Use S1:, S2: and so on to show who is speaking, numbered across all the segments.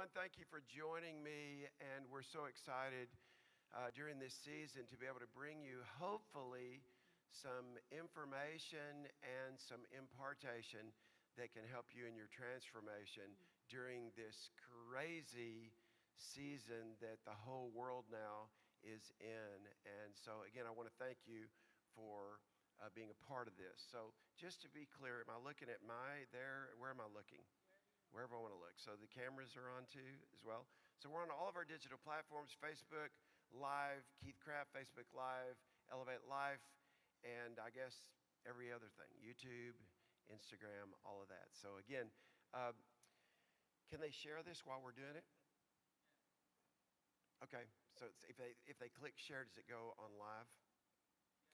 S1: everyone. Thank you for joining me, and we're so excited during this season to be able to bring you, hopefully, some information and some impartation that can help you in your transformation during this crazy season that the whole world now is in. And so, again, I want to thank you for being a part of this. So, just to be clear, am I looking at where am I looking? Wherever I want to look. So the cameras are on too as well. So we're on all of our digital platforms, Facebook Live, Keith Craft, Facebook Live, Elevate Life, and I guess every other thing, YouTube, Instagram, all of that. So again, can they share this while we're doing it? Okay, so if they click share, does it go on live?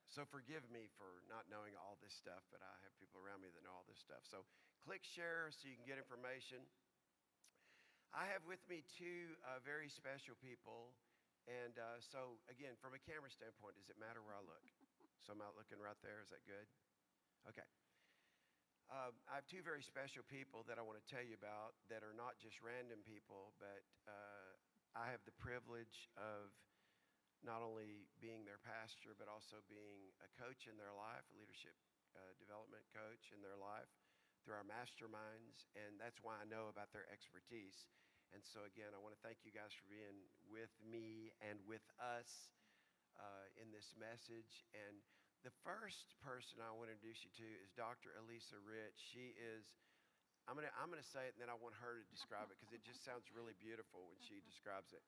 S1: So forgive me for not knowing all this stuff, but I have people around me that know all this stuff. So click share so you can get information. I have with me two very special people. And so again, from a camera standpoint, does it matter where I look? So I'm out looking right there. Is that good? Okay. I have two very special people that I want to tell you about that are not just random people, but I have the privilege of not only being their pastor, but also being a coach in their life, a leadership development coach in their life through our masterminds. And that's why I know about their expertise. And so again, I want to thank you guys for being with me and with us in this message. And the first person I want to introduce you to is Dr. Elisa Rich. She is, I'm gonna say it and then I want her to describe it because it just sounds really beautiful when she describes it.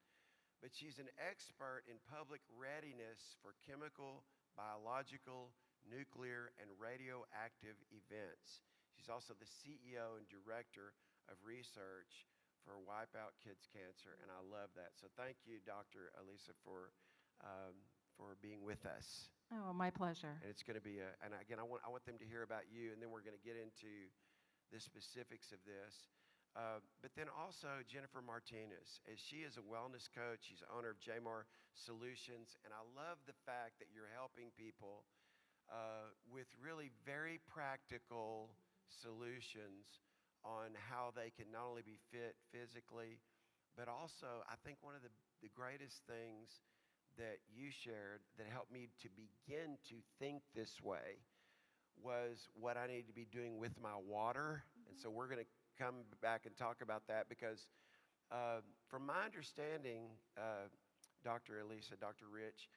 S1: But she's an expert in public readiness for chemical, biological, nuclear, and radioactive events. She's also the CEO and director of research for Wipe Out Kids Cancer, and I love that. So thank you, Dr. Elisa, for being with us.
S2: Oh, my pleasure.
S1: And it's going to be and again, I want them to hear about you, and then we're going to get into the specifics of this. But then also Jennifer Martinez, as she is a wellness coach. She's owner of Jamar Solutions. And I love the fact that you're helping people with really very practical solutions on how they can not only be fit physically, but also I think one of the greatest things that you shared that helped me to begin to think this way was what I need to be doing with my water. And so we're going to come back and talk about that because from my understanding, Dr. Elisa, Dr. Rich,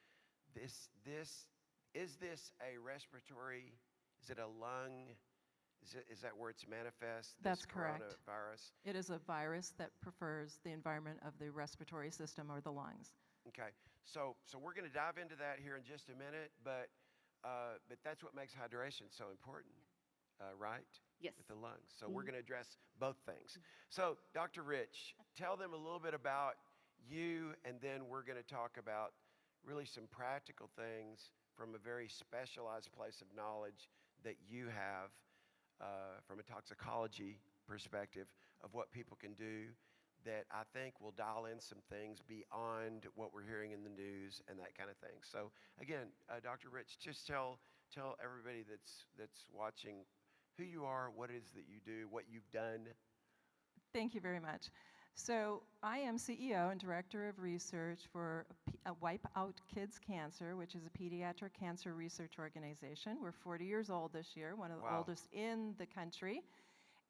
S1: is this a respiratory, is it a lung, is that where it's manifest?
S2: That's correct.
S1: Coronavirus?
S2: It is a virus that prefers the environment of the respiratory system or the lungs.
S1: Okay, so we're going to dive into that here in just a minute, but that's what makes hydration so important, right?
S3: Yes.
S1: With the lungs. So we're going to address both things. So Dr. Rich, tell them a little bit about you, and then we're going to talk about really some practical things from a very specialized place of knowledge that you have from a toxicology perspective of what people can do that I think will dial in some things beyond what we're hearing in the news and that kind of thing. So again, Dr. Rich, just tell everybody that's watching who you are, what it is that you do, what you've done.
S2: Thank you very much. So I am CEO and Director of Research for Wipe Out Kids Cancer, which is a pediatric cancer research organization. We're 40 years old this year, one of the oldest in the country.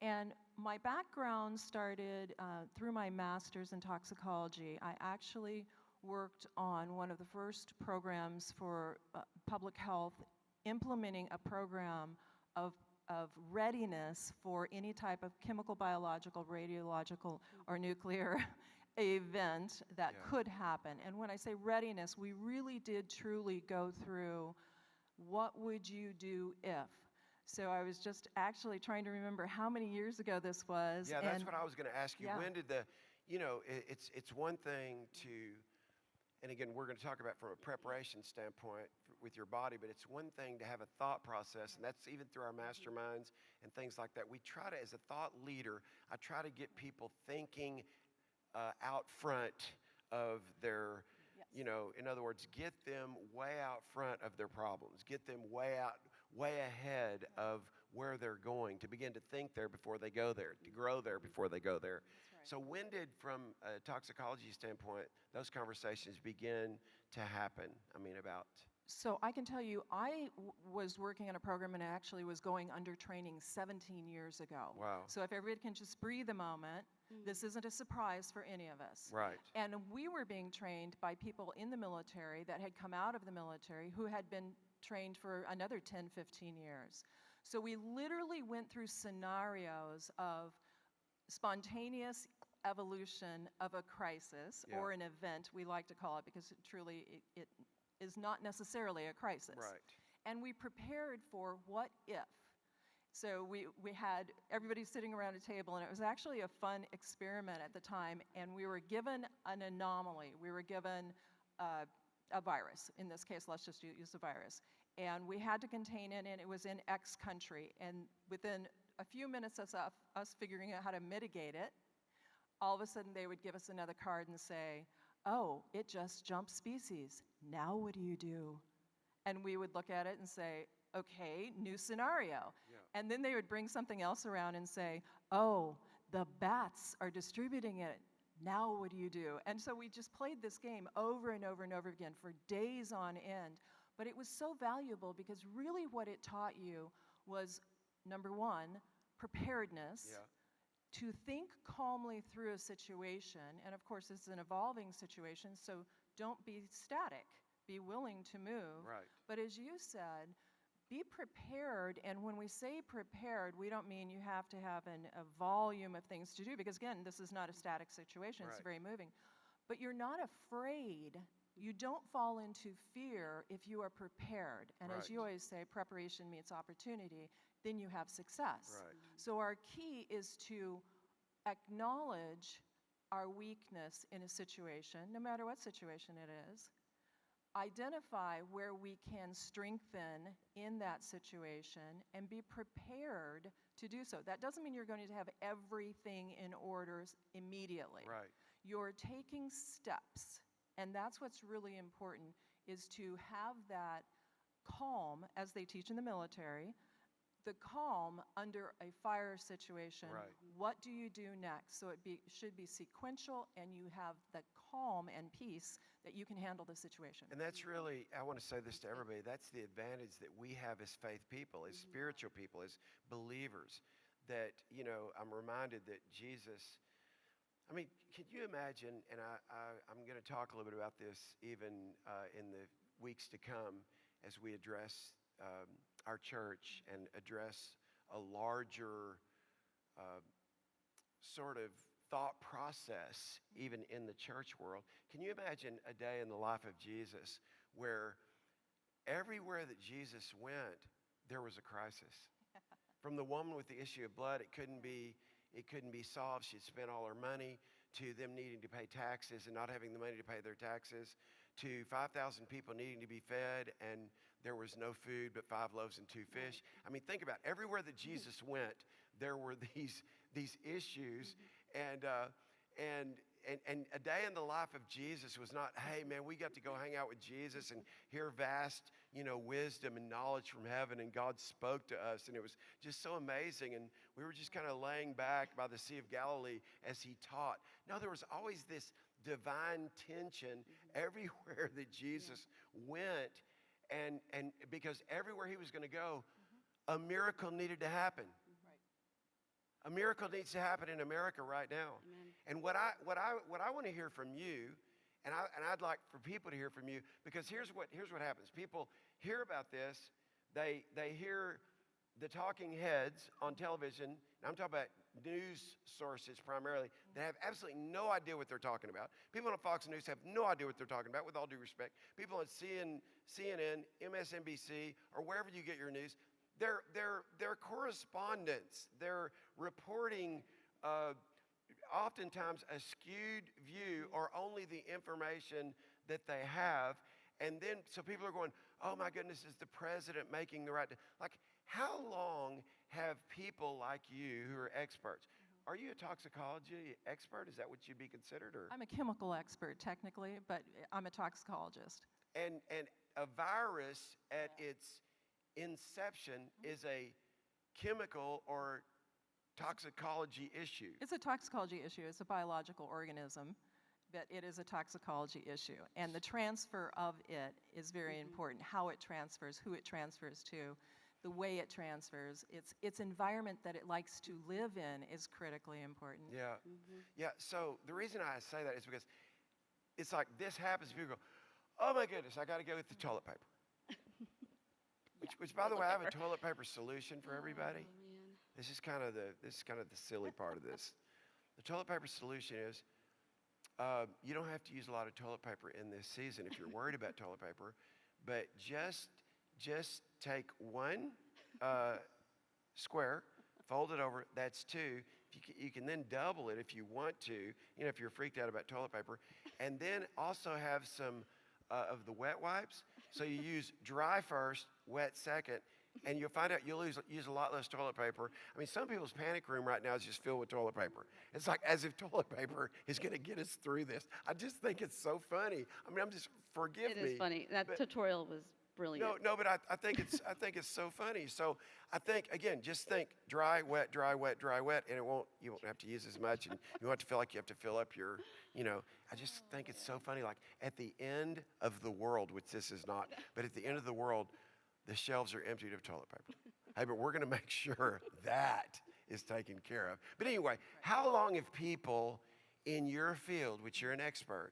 S2: And my background started through my master's in toxicology. I actually worked on one of the first programs for public health, implementing a program of readiness for any type of chemical, biological, radiological, or nuclear event that could happen. And when I say readiness, we really did truly go through what would you do if. So I was just actually trying to remember how many years ago this was.
S1: Yeah, that's what I was going to ask you.
S2: Yeah.
S1: When did it's one thing to, and again, we're going to talk about from a preparation standpoint with your body, but it's one thing to have a thought process, and that's even through our masterminds and things like that. We try to, as a thought leader, I try to get people thinking out front of their, in other words, get them way out front of their problems, get them way ahead of where they're going, to begin to think there before they go there, to grow there before they go there.
S2: Right.
S1: So when did, from a toxicology standpoint, those conversations begin to happen? I mean, about,
S2: So I can tell you, was working on a program and actually was going under training 17 years ago.
S1: wow,
S2: So if everybody can just breathe a moment, this isn't a surprise for any of us.
S1: right,
S2: And we were being trained by people in the military that had come out of the military who had been trained for another 10, 15 years. So we literally went through scenarios of spontaneous evolution of a crisis
S1: Yeah.
S2: or an event, we like to call it, because it is not necessarily a crisis.
S1: right,
S2: And we prepared for what if. So we had everybody sitting around a table, and it was actually a fun experiment at the time, and we were given an anomaly. We were given a virus. In this case, let's just use a virus. And we had to contain it, and it was in X country. And within a few minutes of us figuring out how to mitigate it, all of a sudden they would give us another card and say, oh, it just jumped species. Now what do you do? And we would look at it and say, okay, new scenario.
S1: yeah,
S2: And then they would bring something else around and say, oh, the bats are distributing it. Now what do you do? And so we just played this game over and over and over again for days on end. But it was so valuable because really what it taught you was, number one, preparedness.
S1: yeah,
S2: To think calmly through a situation, and of course it's an evolving situation, so don't be static, be willing to move.
S1: right,
S2: But as you said, be prepared, and when we say prepared, we don't mean you have to have a volume of things to do, because again, this is not a static situation, it's
S1: Right.
S2: very moving. But you're not afraid. You don't fall into fear if you are prepared. And as you
S1: Right.
S2: always say, preparation meets opportunity, then you have success.
S1: right,
S2: So our key is to acknowledge our weakness in a situation, no matter what situation it is, identify where we can strengthen in that situation, and be prepared to do so. That doesn't mean you're going to have everything in order immediately.
S1: right,
S2: You're taking steps, and that's what's really important, is to have that calm, as they teach in the military, the calm under a fire situation.
S1: Right.
S2: What do you do next? So it should be sequential, and you have the calm and peace that you can handle the situation.
S1: And that's really, I want to say this to everybody, that's the advantage that we have as faith people, as spiritual people, as believers, that, you know, I'm reminded that Jesus, I mean, can you imagine, and I'm going to talk a little bit about this even in the weeks to come as we address our church and address a larger sort of thought process even in the church world. Can you imagine a day in the life of Jesus where everywhere that Jesus went, there was a crisis? From the woman with the issue of blood, it couldn't be solved. She'd spent all her money, to them needing to pay taxes and not having the money to pay their taxes, to 5,000 people needing to be fed, and there was no food but 5 loaves and 2 fish. I mean, think about it. Everywhere that Jesus went, there were these issues, and a day in the life of Jesus was not, hey man, we got to go hang out with Jesus and hear vast, wisdom and knowledge from heaven, and God spoke to us, and it was just so amazing, and we were just kind of laying back by the Sea of Galilee as he taught. No, there was always this divine tension everywhere that Jesus went, and because everywhere he was going to go, a miracle needed to happen. A miracle needs to happen in America right now.
S3: Amen.
S1: And what I want to hear from you, and I'd like for people to hear from you, because here's what happens. People hear about this, they hear the talking heads on television, and I'm talking about news sources primarily, that have absolutely no idea what they're talking about. People on Fox News have no idea what they're talking about, with all due respect. People on CNN, MSNBC, or wherever you get your news, they're correspondents. They're reporting oftentimes a skewed view, or only the information that they have. And then, so people are going, oh my goodness, is the president making the right, like, how long have people like you who are experts, are you a toxicology expert? Is that what you'd be considered? Or?
S2: I'm a chemical expert technically, but I'm a toxicologist.
S1: And a virus at its inception is a chemical or toxicology issue.
S2: It's a toxicology issue. It's a biological organism, but it is a toxicology issue. And the transfer of it is very important. How it transfers, who it transfers to, the way it transfers, its environment that it likes to live in is critically important.
S1: Yeah. Yeah. So the reason I say that is because it's like this happens, people go, oh my goodness, I got to go get the toilet paper. Which, by the way, I have a toilet paper solution for everybody.
S3: Oh, man.
S1: This is kind of the silly part of this. The toilet paper solution is you don't have to use a lot of toilet paper in this season if you're worried about toilet paper, but just take one square, fold it over. That's two. You can then double it if you want to. You know, if you're freaked out about toilet paper, and then also have some of the wet wipes. So you use dry first, wet second, and you'll find out you'll use a lot less toilet paper. I mean, some people's panic room right now is just filled with toilet paper. It's like as if toilet paper is going to get us through this. I just think it's so funny. I mean, forgive me.
S3: It is funny. That tutorial was brilliant.
S1: No, but I think it's so funny. So I think, again, just think dry, wet, dry, wet, dry, wet, and you won't have to use as much, and you won't have to feel like you have to fill up your, I just think it's so funny. Like at the end of the world, which this is not, but at the end of the world, the shelves are emptied of toilet paper. Hey, but we're going to make sure that is taken care of. But anyway, how long have people in your field, which you're an expert,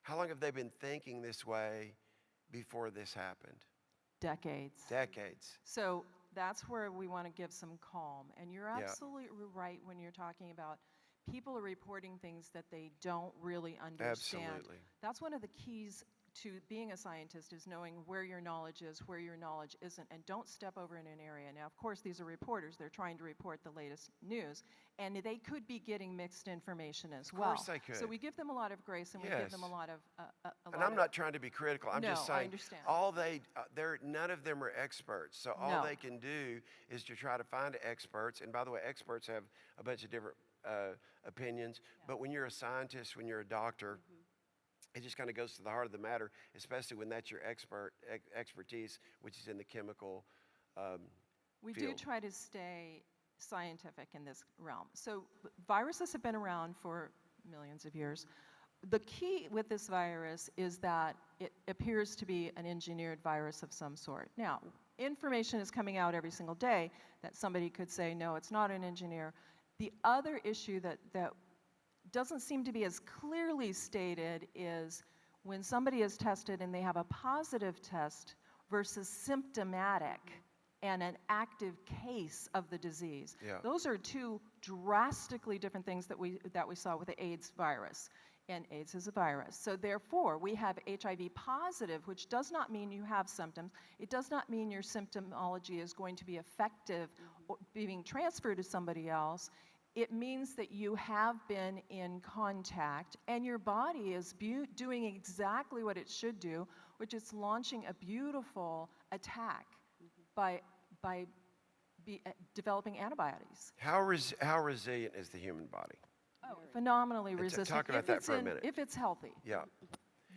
S1: how long have they been thinking this way before this happened?
S2: Decades.
S1: Decades.
S2: So that's where we want to give some calm. And you're absolutely right when you're talking about people are reporting things that they don't really understand.
S1: Absolutely.
S2: That's one of the keys to being a scientist, is knowing where your knowledge is, where your knowledge isn't, and don't step over in an area. Now, of course, these are reporters. They're trying to report the latest news, and they could be getting mixed information as well.
S1: Of course they could.
S2: So we give them a lot of grace, and we give them a lot of
S1: And I'm not trying to be critical. I'm just
S2: No, I
S1: saying
S2: understand.
S1: none of them are experts. So all
S2: No.
S1: they can do is to try to find experts. And by the way, experts have a bunch of different opinions. But when you're a scientist, when you're a doctor, it just kind of goes to the heart of the matter, especially when that's your expertise, which is in the chemical
S2: We
S1: field.
S2: do try to stay scientific in this realm. So viruses have been around for millions of years. The key with this virus is that it appears to be an engineered virus of some sort. Now, information is coming out every single day that somebody could say, no, it's not an engineer. The other issue that doesn't seem to be as clearly stated is when somebody is tested and they have a positive test versus symptomatic and an active case of the disease.
S1: Yeah.
S2: Those are two drastically different things that we saw with the AIDS virus. And AIDS is a virus. So therefore, we have HIV positive, which does not mean you have symptoms. It does not mean your symptomology is going to be effective or being transferred to somebody else. It means that you have been in contact and your body is doing exactly what it should do, which is launching a beautiful attack by developing antibodies.
S1: How resilient is the human body?
S2: Oh, phenomenally resistant.
S1: Talk about that for a minute.
S2: If it's healthy.
S1: Yeah.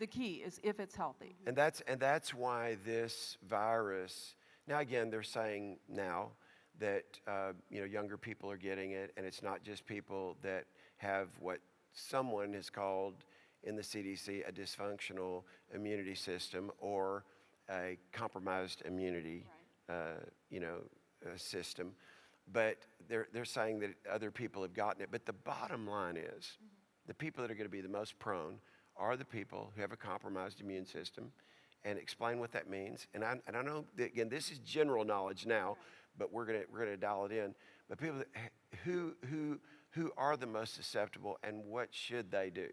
S2: The key is if it's healthy.
S1: And that's why this virus, now again, they're saying now that younger people are getting it, and it's not just people that have what someone has called in the CDC a dysfunctional immunity system or a compromised immunity system, but they're saying that other people have gotten it. But the bottom line is the people that are going to be the most prone are the people who have a compromised immune system, and explain what that means. And I know that, again, this is general knowledge now, but we're gonna dial it in. But people who are the most susceptible, and what should they do?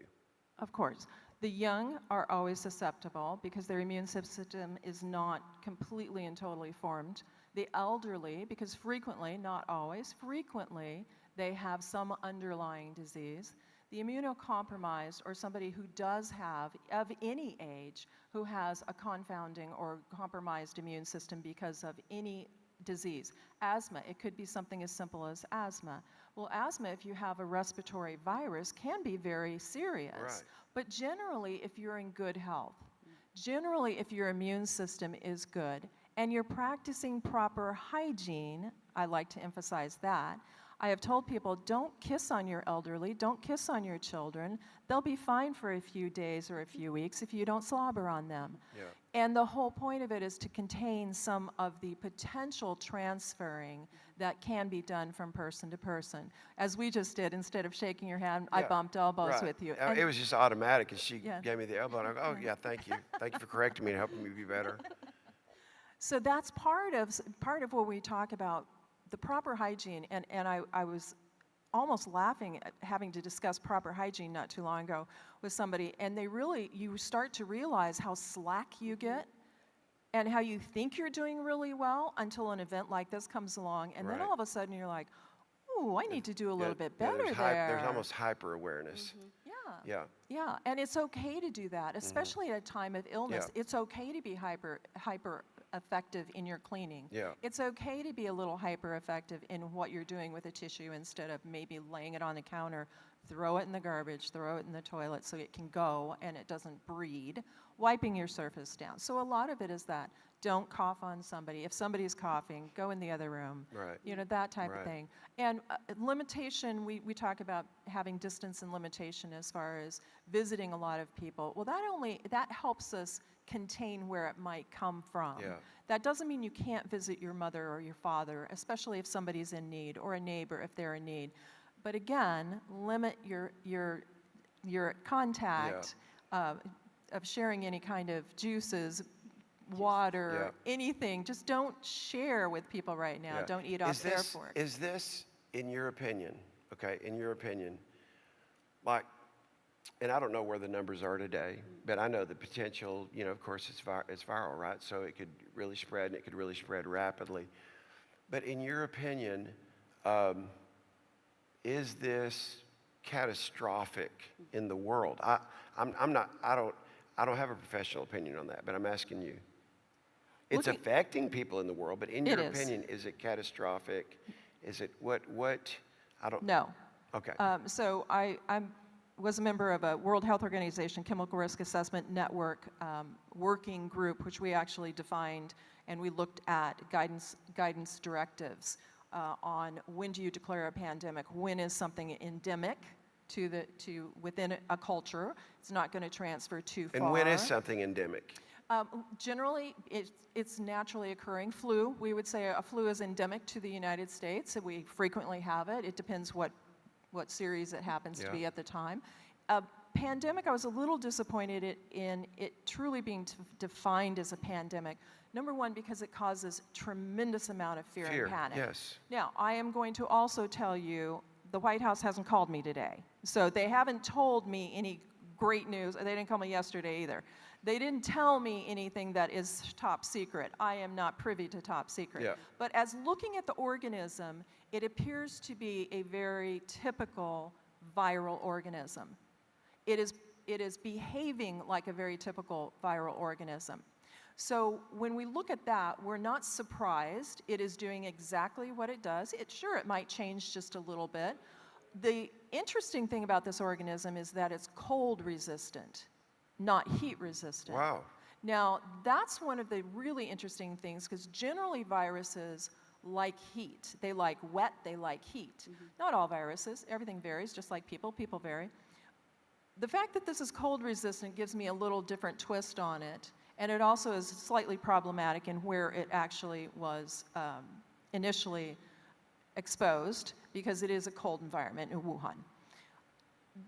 S2: Of course. The young are always susceptible because their immune system is not completely and totally formed. The elderly, because frequently, not always, frequently, they have some underlying disease. The immunocompromised, or somebody who does have, of any age, who has a confounding or compromised immune system because of any disease. Asthma, it could be something as simple as asthma. Well, asthma, if you have a respiratory virus, can be very serious.
S1: Right.
S2: But generally, if you're in good health, generally, if your immune system is good, and you're practicing proper hygiene, I like to emphasize that, I have told people, don't kiss on your elderly, don't kiss on your children. They'll be fine for a few days or a few weeks if you don't slobber on them.
S1: Yeah.
S2: And the whole point of it is to contain some of the potential transferring that can be done from person to person. As we just did, instead of shaking your hand, I
S1: Yeah,
S2: bumped elbows
S1: right.
S2: with you.
S1: It was just automatic, and she
S2: Yeah.
S1: gave me the elbow, and I go, oh, yeah, thank you. Thank you for correcting me and helping me be better.
S2: So that's part of what we talk about, the proper hygiene. And I was almost laughing at having to discuss proper hygiene not too long ago with somebody, and you start to realize how slack you get and how you think you're doing really well until an event like this comes along, and then
S1: Right.
S2: all of a sudden you're like, ooh, I need to do a little bit better
S1: there's
S2: there.
S1: There's almost hyper awareness.
S2: Yeah.
S1: Yeah.
S2: Yeah, and it's okay to do that, especially at a time of illness.
S1: Yeah.
S2: It's okay to be hyper effective in your cleaning.
S1: Yeah.
S2: It's okay to be a little hyper effective in what you're doing with a tissue instead of maybe laying it on the counter. Throw it in the garbage, throw it in the toilet so it can go and it doesn't breed. Wiping your surface down. So a lot of it is that. Don't cough on somebody. If somebody's coughing, go in the other room.
S1: Right.
S2: You know, that type
S1: Right.
S2: of thing. And limitation, we talk about having distance and limitation as far as visiting a lot of people. Well, that helps us contain where it might come from.
S1: Yeah.
S2: That doesn't mean you can't visit your mother or your father, especially if somebody's in need, or a neighbor if they're in need. But again, limit your contact of sharing any kind of juices, water, anything. Just don't share with people right now.
S1: Yeah.
S2: Don't eat off their fork.
S1: Is this, in your opinion, like, and I don't know where the numbers are today, but I know the potential, of course, it's viral, right? So it could really spread, and it could really spread rapidly. But in your opinion, is this catastrophic in the world? I don't have a professional opinion on that, but I'm asking you. It's affecting people in the world, but in your opinion, is it catastrophic? Is it what? I don't.
S2: No.
S1: Okay.
S2: So I was a member of a World Health Organization Chemical Risk Assessment Network working group, which we actually defined, and we looked at guidance directives on when do you declare a pandemic, when is something endemic to within a culture. It's not going to transfer too far.
S1: And when is something endemic?
S2: Generally, it's naturally occurring. Flu, we would say a flu is endemic to the United States. So we frequently have it. It depends what series it happens to be at the time. Pandemic, I was a little disappointed in it truly being defined as a pandemic. Number one, because it causes tremendous amount of fear and panic.
S1: Yes.
S2: Now, I am going to also tell you, the White House hasn't called me today. So they haven't told me any great news. They didn't call me yesterday either. They didn't tell me anything that is top secret. I am not privy to top secret.
S1: Yeah.
S2: But as looking at the organism, it appears to be a very typical viral organism. It is behaving like a very typical viral organism. So when we look at that, we're not surprised. It is doing exactly what it does. It might change just a little bit. The interesting thing about this organism is that it's cold resistant, not heat resistant.
S1: Wow.
S2: Now, that's one of the really interesting things, because generally viruses like heat. They like wet, they like heat. Not all viruses, everything varies, just like people vary. The fact that this is cold resistant gives me a little different twist on it, and it also is slightly problematic in where it actually was initially exposed, because it is a cold environment in Wuhan.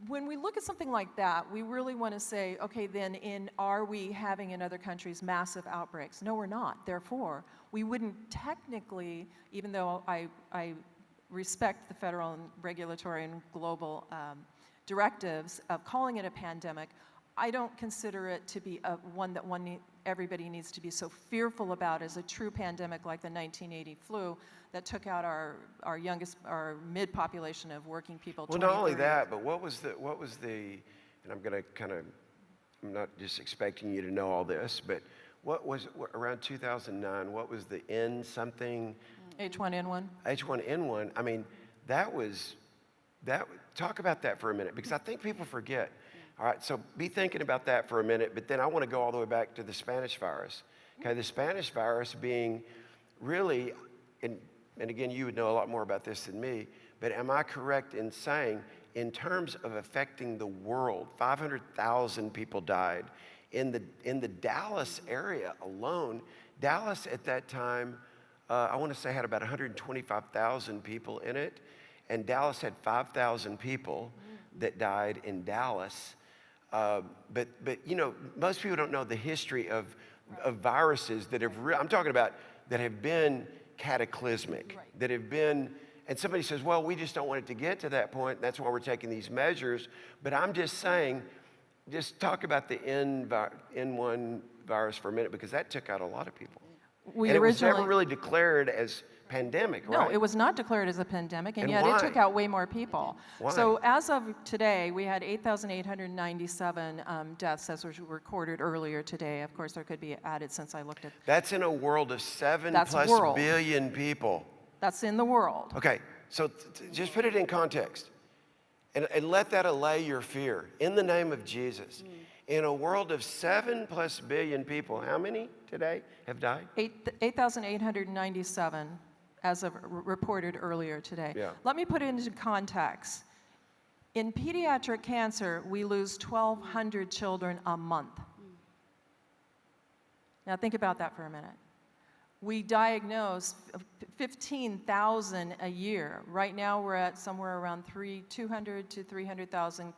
S2: When we look at something like that, we really want to say, okay, then are we having in other countries massive outbreaks? No, we're not. Therefore, we wouldn't technically, even though I respect the federal and regulatory and global directives of calling it a pandemic, I don't consider it to be one that everybody needs to be so fearful about as a true pandemic like the 1980 flu that took out our mid population of working people.
S1: Well, not only that, but what was the, and I'm not just expecting you to know all this, but around 2009, what was the N something?
S2: H1N1.
S1: H1N1, I mean, talk about that for a minute, because I think people forget. All right, so be thinking about that for a minute, but then I want to go all the way back to the Spanish virus. Okay, the Spanish virus being really, and again, you would know a lot more about this than me, but am I correct in saying, in terms of affecting the world, 500,000 people died in the Dallas area alone? Dallas at that time, I want to say, had about 125,000 people in it, and Dallas had 5,000 people that died in Dallas. But you know, most people don't know the history of viruses that have, I'm talking about, that have been cataclysmic, that have been, and somebody says, well, we just don't want it to get to that point. That's why we're taking these measures. But I'm just saying, just talk about the N1 virus for a minute, because that took out a lot of people. And it was never really declared as pandemic, right?
S2: No, it was not declared as a pandemic, and yet
S1: why?
S2: it took out way more people.
S1: Why?
S2: So as of today, we had 8,897 deaths as was recorded earlier today. Of course, there could be added since I looked at.
S1: That's in a world of 7+ billion people.
S2: That's in the world.
S1: Okay, so just put it in context and let that allay your fear in the name of Jesus. In a world of 7+ billion people, how many today have died?
S2: 8,897 as of reported earlier today.
S1: Yeah.
S2: Let me put it into context. In pediatric cancer, we lose 1,200 children a month. Now think about that for a minute. We diagnose 15,000 a year. Right now, we're at somewhere around 200 to 300,000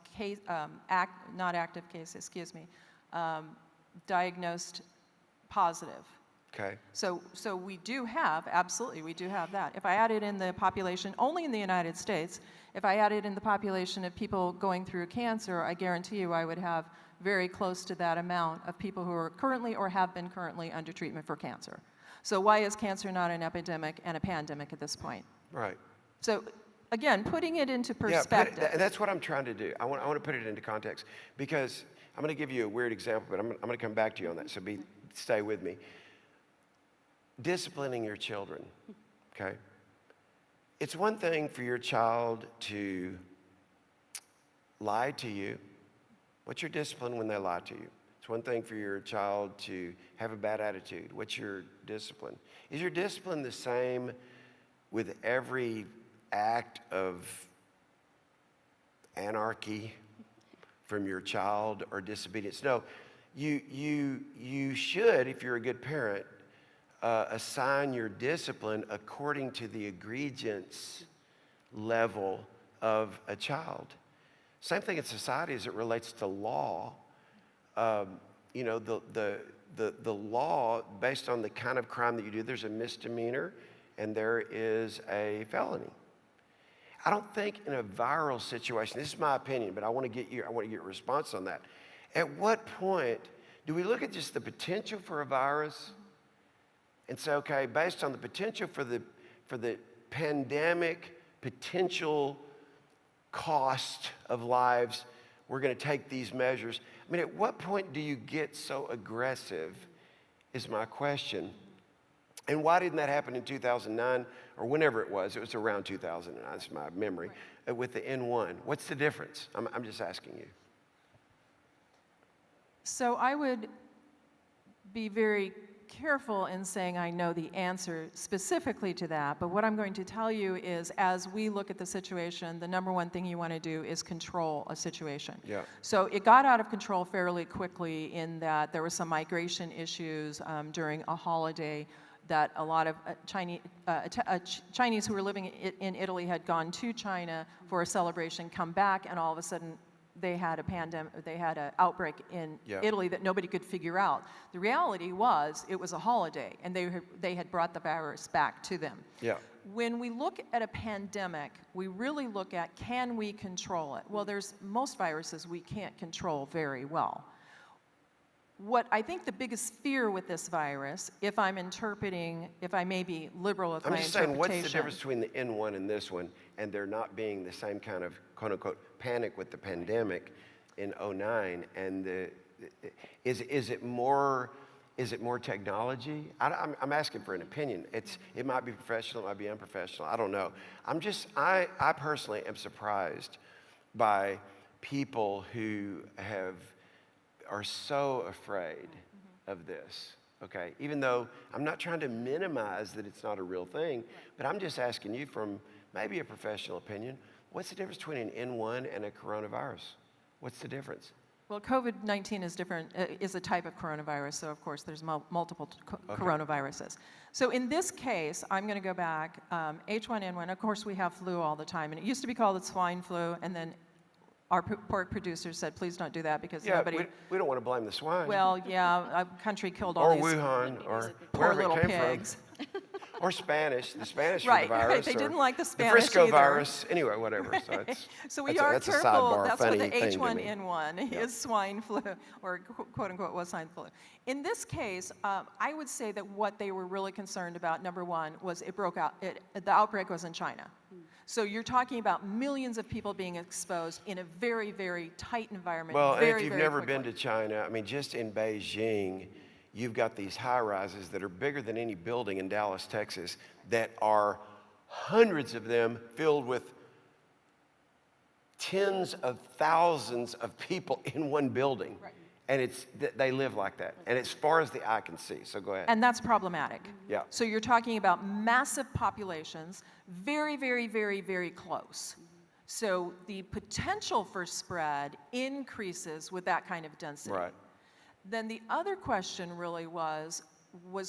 S2: not active cases, diagnosed positive.
S1: Okay.
S2: So we do have, absolutely, we do have that. If I added in the population, only in the United States, if I added in the population of people going through cancer, I guarantee you I would have very close to that amount of people who are currently or have been currently under treatment for cancer. So why is cancer not an epidemic and a pandemic at this point?
S1: Right.
S2: So again, putting it into perspective.
S1: Yeah, that's what I'm trying to do. I want to put it into context, because I'm going to give you a weird example, but I'm going to come back to you on that, so stay with me. Disciplining your children, okay? It's one thing for your child to lie to you. What's your discipline when they lie to you? It's one thing for your child to have a bad attitude. What's your discipline? Is your discipline the same with every act of anarchy from your child or disobedience? No, you should, if you're a good parent, assign your discipline according to the egregious level of a child. Same thing in society as it relates to law. You know, the law, based on the kind of crime that you do, there's a misdemeanor and there is a felony. I don't think in a viral situation, this is my opinion, but I want to get your response on that. At what point do we look at just the potential for a virus and say, okay, based on the potential for the pandemic potential cost of lives, we're going to take these measures? I mean, at what point do you get so aggressive is my question. And why didn't that happen in 2009 or whenever it was? It was around 2009, that's my memory, with the N1. What's the difference? I'm just asking you.
S2: So I would be very careful in saying I know the answer specifically to that, but what I'm going to tell you is, as we look at the situation, the number one thing you want to do is control a situation.
S1: Yeah.
S2: So it got out of control fairly quickly in that there were some migration issues during a holiday that a lot of Chinese who were living in Italy had gone to China for a celebration, come back, and all of a sudden they had a pandemic, they had an outbreak in Italy that nobody could figure out. The reality was it was a holiday, and they had brought the virus back to them.
S1: Yeah.
S2: When we look at a pandemic, we really look at, can we control it? Well, there's most viruses we can't control very well. What I think the biggest fear with this virus, if I may be liberal with my interpretation.
S1: I'm just saying, what's the difference between the N1 and this one, and there not being the same kind of quote-unquote panic with the pandemic in 2009? And is it more technology? I'm asking for an opinion. It might be professional, it might be unprofessional. I don't know. I personally am surprised by people who are so afraid of this, okay? Even though I'm not trying to minimize that it's not a real thing, but I'm just asking you from maybe a professional opinion. What's the difference between an N1 and a coronavirus? What's the difference?
S2: Well, COVID-19 is different, is a type of coronavirus, so of course there's multiple coronaviruses. So in this case, I'm going to go back, H1N1, of course we have flu all the time, and it used to be called the swine flu, and then our pork producers said, please don't do that because nobody...
S1: we don't want to blame the swine.
S2: Well, yeah, a country killed all
S1: or
S2: these
S1: Wuhan, or
S2: poor
S1: wherever
S2: little
S1: it came
S2: pigs.
S1: from. Or Spanish, the Spanish
S2: Right,
S1: virus.
S2: right. They
S1: or
S2: didn't like the
S1: the
S2: Spanish
S1: Frisco
S2: either.
S1: virus. Anyway, whatever. So, it's,
S2: So we
S1: that's
S2: are
S1: that's
S2: careful.
S1: A sidebar,
S2: That's what
S1: funny
S2: the
S1: thing to me.
S2: H1N1 is, swine flu, or quote unquote was swine flu. In this case, I would say that what they were really concerned about, number one, was it broke out. The outbreak was in China. So you're talking about millions of people being exposed in a very, very tight environment.
S1: Well,
S2: very,
S1: and if you've
S2: very
S1: never
S2: quickly.
S1: been to China, I mean, just in Beijing, you've got these high rises that are bigger than any building in Dallas, Texas, that are hundreds of them filled with tens of thousands of people in one building.
S2: Right.
S1: And they live like that. And as far as the eye can see, so go ahead.
S2: And that's problematic.
S1: Yeah.
S2: So you're talking about massive populations, very, very, very, very close. So the potential for spread increases with that kind of density.
S1: Right.
S2: Then the other question really was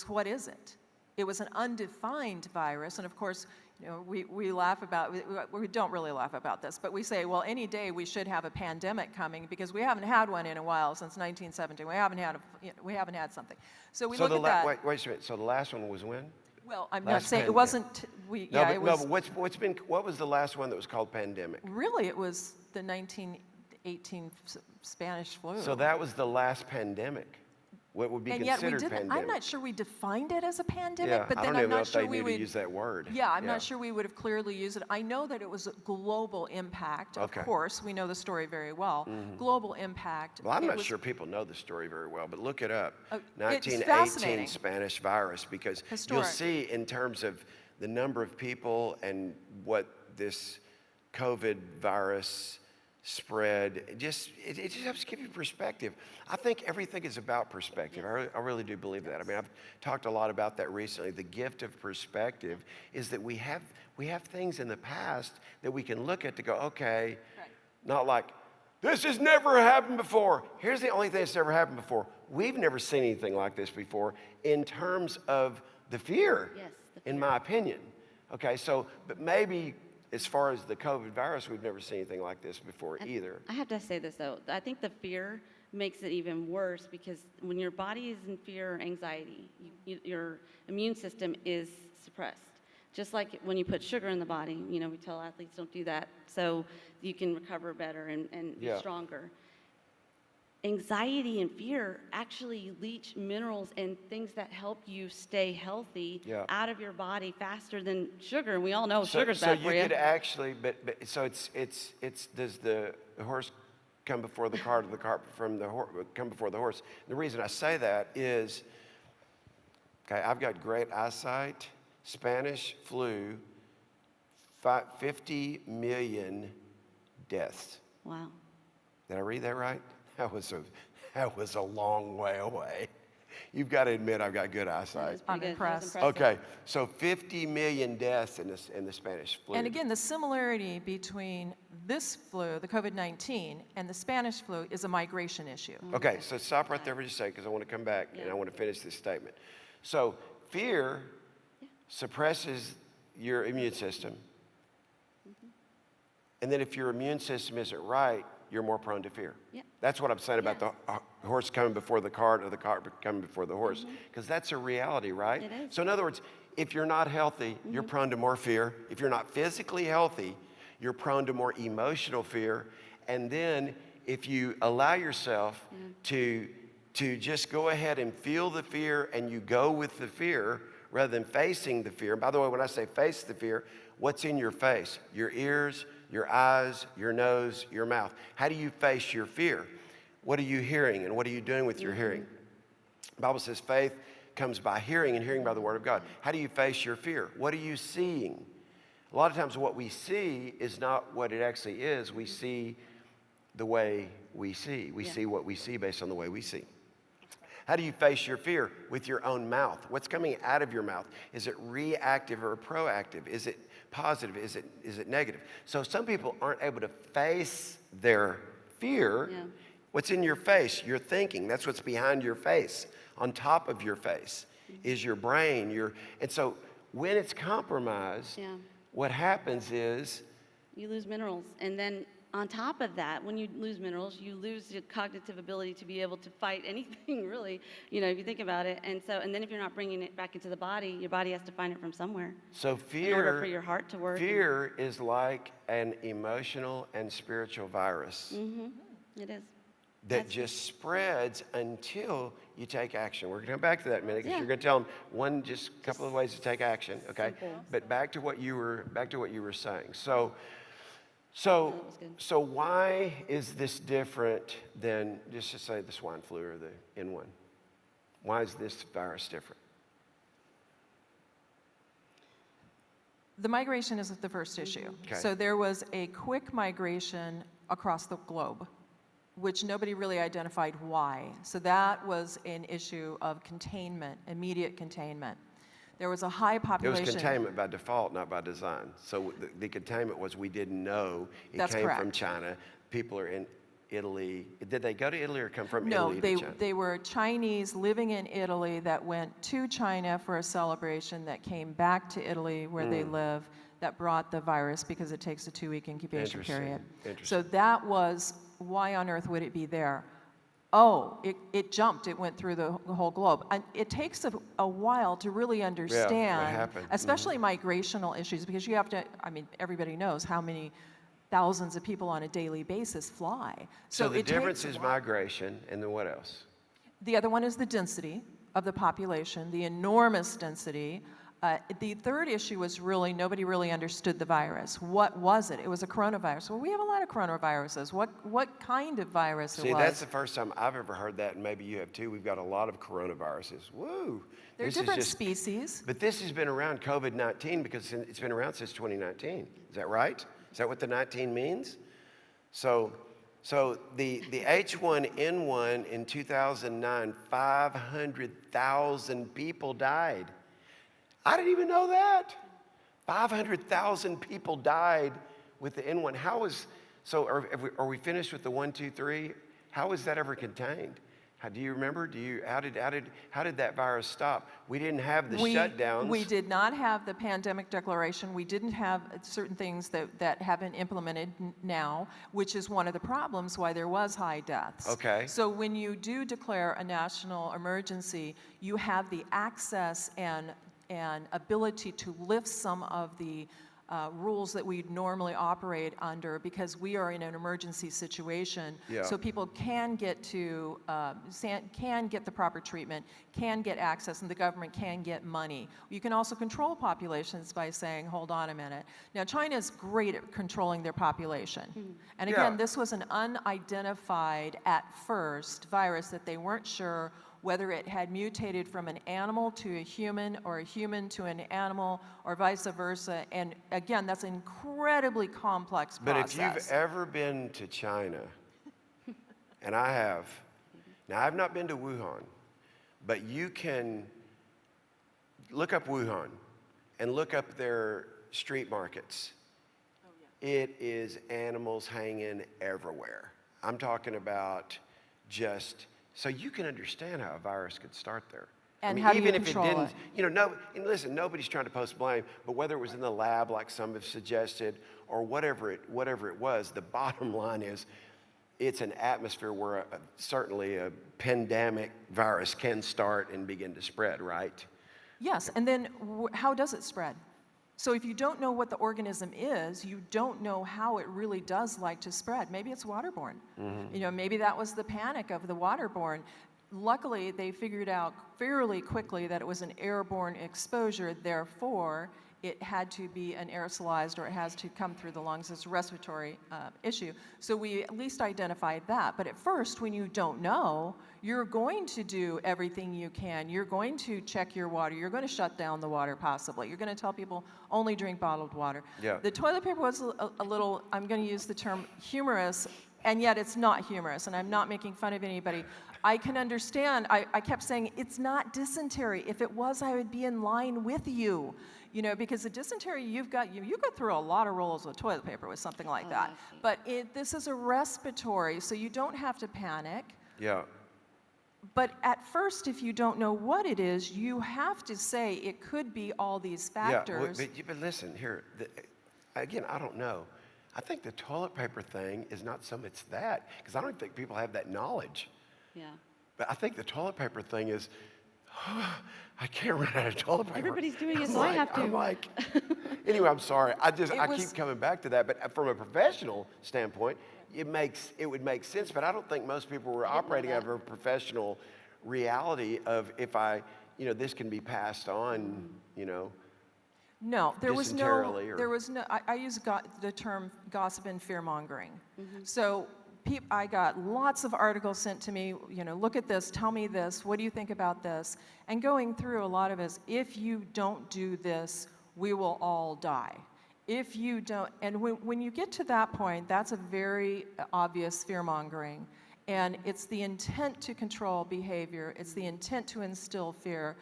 S2: what is it? It was an undefined virus, and of course, you know, we laugh about, we don't really laugh about this, but we say, well, any day we should have a pandemic coming because we haven't had one in a while since 1917. We haven't had something. So we look at that.
S1: Wait a minute. So the last one was when?
S2: Well, I'm
S1: Last
S2: not saying it
S1: pandemic.
S2: wasn't.
S1: What was the last one that was called pandemic?
S2: Really, it was the 1918 Spanish flu.
S1: So that was the last pandemic. What would be
S2: and yet
S1: considered
S2: we didn't.
S1: pandemic?
S2: I'm not sure we defined it as a pandemic,
S1: Yeah,
S2: but
S1: I
S2: then
S1: don't
S2: I'm
S1: even know
S2: not
S1: if
S2: sure
S1: they
S2: we
S1: knew
S2: would
S1: to use that word.
S2: Yeah, I'm not sure we would have clearly used it. I know that it was a global impact. Of
S1: Okay.
S2: course, we know the story very well. Global impact.
S1: Well, I'm
S2: It
S1: not
S2: was-
S1: sure people know the story very well, but look it up.
S2: It's
S1: 1918
S2: fascinating.
S1: Spanish virus, because
S2: Historic.
S1: you'll see in terms of the number of people and what this COVID virus spread, it just helps give you perspective. I think everything is about perspective. I really do believe that. I mean, I've talked a lot about that recently. The gift of perspective is that we have things in the past that we can look at to go, okay, not like, this has never happened before. Here's the only thing that's ever happened before. We've never seen anything like this before in terms of the fear,
S3: Yes,
S1: in my opinion. Okay, so, but maybe as far as the COVID virus, we've never seen anything like this before either.
S3: I have to say this, though. I think the fear makes it even worse because when your body is in fear or anxiety, your immune system is suppressed. Just like when you put sugar in the body, you know, we tell athletes don't do that so you can recover better and be stronger. Anxiety and fear actually leach minerals and things that help you stay healthy out of your body faster than sugar. And we all know sugar's bad for you.
S1: So you could actually, but so it's does the horse come before the cart, or the cart from the horse come before the horse? The reason I say that is, okay, I've got great eyesight. Spanish flu, 50 million deaths.
S3: Wow.
S1: Did I read that right? That was a long way away. You've got to admit I've got good eyesight.
S2: I'm impressed.
S1: Okay, so 50 million deaths in the Spanish flu.
S2: And again, the similarity between this flu, the COVID-19, and the Spanish flu is a migration issue.
S1: Okay, so stop right there for just a second because I want to come back and I want to finish this statement. So fear suppresses your immune system. And then if your immune system isn't right, you're more prone to fear.
S3: Yeah.
S1: That's what I'm saying about the horse coming before the cart or the cart coming before the horse. Because that's a reality, right?
S3: It is.
S1: So in other words, if you're not healthy, you're prone to more fear. If you're not physically healthy, you're prone to more emotional fear. And then if you allow yourself to just go ahead and feel the fear and you go with the fear rather than facing the fear. And by the way, when I say face the fear, what's in your face? Your ears, your eyes, your nose, your mouth. How do you face your fear? What are you hearing and what are you doing with your hearing? The Bible says faith comes by hearing and hearing by the word of God. How do you face your fear? What are you seeing? A lot of times what we see is not what it actually is. We see the way we see. We see what we see based on the way we see. How do you face your fear? With your own mouth. What's coming out of your mouth? Is it reactive or proactive? Is it positive? Is it negative? So some people aren't able to face their fear.
S3: Yeah.
S1: What's in your face? Your thinking. That's what's behind your face. On top of your face is your brain. And so when it's compromised,
S3: Yeah.
S1: what happens is
S3: You lose minerals. And then on top of that, when you lose minerals, you lose your cognitive ability to be able to fight anything, really, if you think about it. And then if you're not bringing it back into the body, your body has to find it from somewhere
S1: so
S3: in order
S1: fear.
S3: for your heart to work.
S1: Fear is like an emotional and spiritual virus
S3: It is.
S1: that just spreads until you take action. We're going to come back to that in a minute because
S3: Yeah.
S1: you're going to tell them just a couple of ways to take action. Okay,
S3: simple.
S1: but back to what you were saying. So
S3: that was good.
S1: so why is this different than just to say the swine flu or the N1? Why is this virus different?
S2: The migration is the first issue.
S1: Okay.
S2: So there was a quick migration across the globe, which nobody really identified why. So that was an issue of containment, immediate containment. There was a high
S1: It
S2: population.
S1: was containment by default, not by design. So the containment was we didn't know it
S2: That's
S1: came from
S2: correct.
S1: China. People are in Italy. Did they go to Italy or come from
S2: No,
S1: Italy to China?
S2: they were Chinese living in Italy that went to China for a celebration that came back to Italy where they live that brought the virus because it takes a 2-week incubation
S1: Interesting,
S2: period.
S1: interesting.
S2: So that was, why on earth would it be there? Oh, it jumped, it went through the whole globe. And it takes a while to really understand,
S1: happened?
S2: especially migrational issues, because you have to, everybody knows how many thousands of people on a daily basis fly.
S1: So the
S2: it
S1: difference
S2: takes a
S1: is
S2: while.
S1: migration, and then what else?
S2: The other one is the density of the population, the enormous density. The third issue was really, nobody really understood the virus. What was it? It was a coronavirus. Well, we have a lot of coronaviruses. What kind of virus
S1: See,
S2: it was?
S1: that's the first time I've ever heard that, and maybe you have too. We've got a lot of coronaviruses. Woo!
S2: They're
S1: This is
S2: different
S1: just-
S2: species.
S1: But this has been around COVID-19 because it's been around since 2019. Is that right? Is that what the 19 means? So the H1N1 in 2009, 500,000 people died. I didn't even know that. 500,000 people died with the N1. Are we finished with the 1, 2, 3? How was that ever contained? Do you remember? How did that virus stop? We didn't have the shutdowns.
S2: We did not have the pandemic declaration. We didn't have certain things that have been implemented now, which is one of the problems why there was high deaths.
S1: Okay.
S2: So when you do declare a national emergency, you have the access and ability to lift some of the rules that we normally operate under because we are in an emergency situation.
S1: Yeah.
S2: So people can get to, can get the proper treatment, can get access, and the government can get money. You can also control populations by saying, hold on a minute. Now, China is great at controlling their population. And again,
S1: Yeah.
S2: this was an unidentified, at first, virus that they weren't sure whether it had mutated from an animal to a human or a human to an animal or vice versa. And again, that's an incredibly complex
S1: But
S2: process.
S1: if you've ever been to China, and I have, now I've not been to Wuhan, but you can look up Wuhan and look up their street markets. It is animals hanging everywhere. I'm talking about just, so you can understand how a virus could start there.
S2: And how do you
S1: even if
S2: control
S1: it didn't,
S2: it?
S1: and listen, nobody's trying to post blame, but whether it was in the lab, like some have suggested, or whatever it was, the bottom line is, it's an atmosphere where certainly a pandemic virus can start and begin to spread, right?
S2: Yes, and then how does it spread? So if you don't know what the organism is, you don't know how it really does like to spread. Maybe it's waterborne. Maybe that was the panic of the waterborne. Luckily, they figured out fairly quickly that it was an airborne exposure, therefore, it had to be an aerosolized or it has to come through the lungs. It's a respiratory issue. So we at least identified that. But at first, when you don't know, you're going to do everything you can. You're going to check your water. You're going to shut down the water possibly. You're going to tell people only drink bottled water.
S1: Yeah.
S2: The toilet paper was a little, I'm going to use the term humorous and yet it's not humorous, and I'm not making fun of anybody. I can understand, I kept saying, it's not dysentery. If it was, I would be in line with you. You know, because the dysentery you've got, you go through a lot of rolls of toilet paper with something like that.
S3: I see.
S2: But this is a respiratory, so you don't have to panic.
S1: Yeah.
S2: But at first, if you don't know what it is, you have to say it could be all these factors.
S1: Yeah, but listen, here, again, I don't know. I think the toilet paper thing is not so much that, because I don't think people have that knowledge.
S3: Yeah.
S1: But I think the toilet paper thing is, I can't run out of toilet paper.
S3: Everybody's doing it,
S1: I'm
S3: so I
S1: like-
S3: have to.
S1: I'm like, anyway, I'm sorry. I
S2: was-
S1: keep coming back to that. But from a professional standpoint, it would make sense. But I don't think most people were operating out of a professional reality of this can be passed on,
S2: No, there was no,
S1: dysenterily or-
S2: there was no, I use the term gossip and fear mongering. So I got lots of articles sent to me, look at this, tell me this, what do you think about this? And going through a lot of it is, if you don't do this, we will all die. If you don't, and when you get to that point, that's a very obvious fear mongering. And it's the intent to control behavior, it's the intent to instill fear.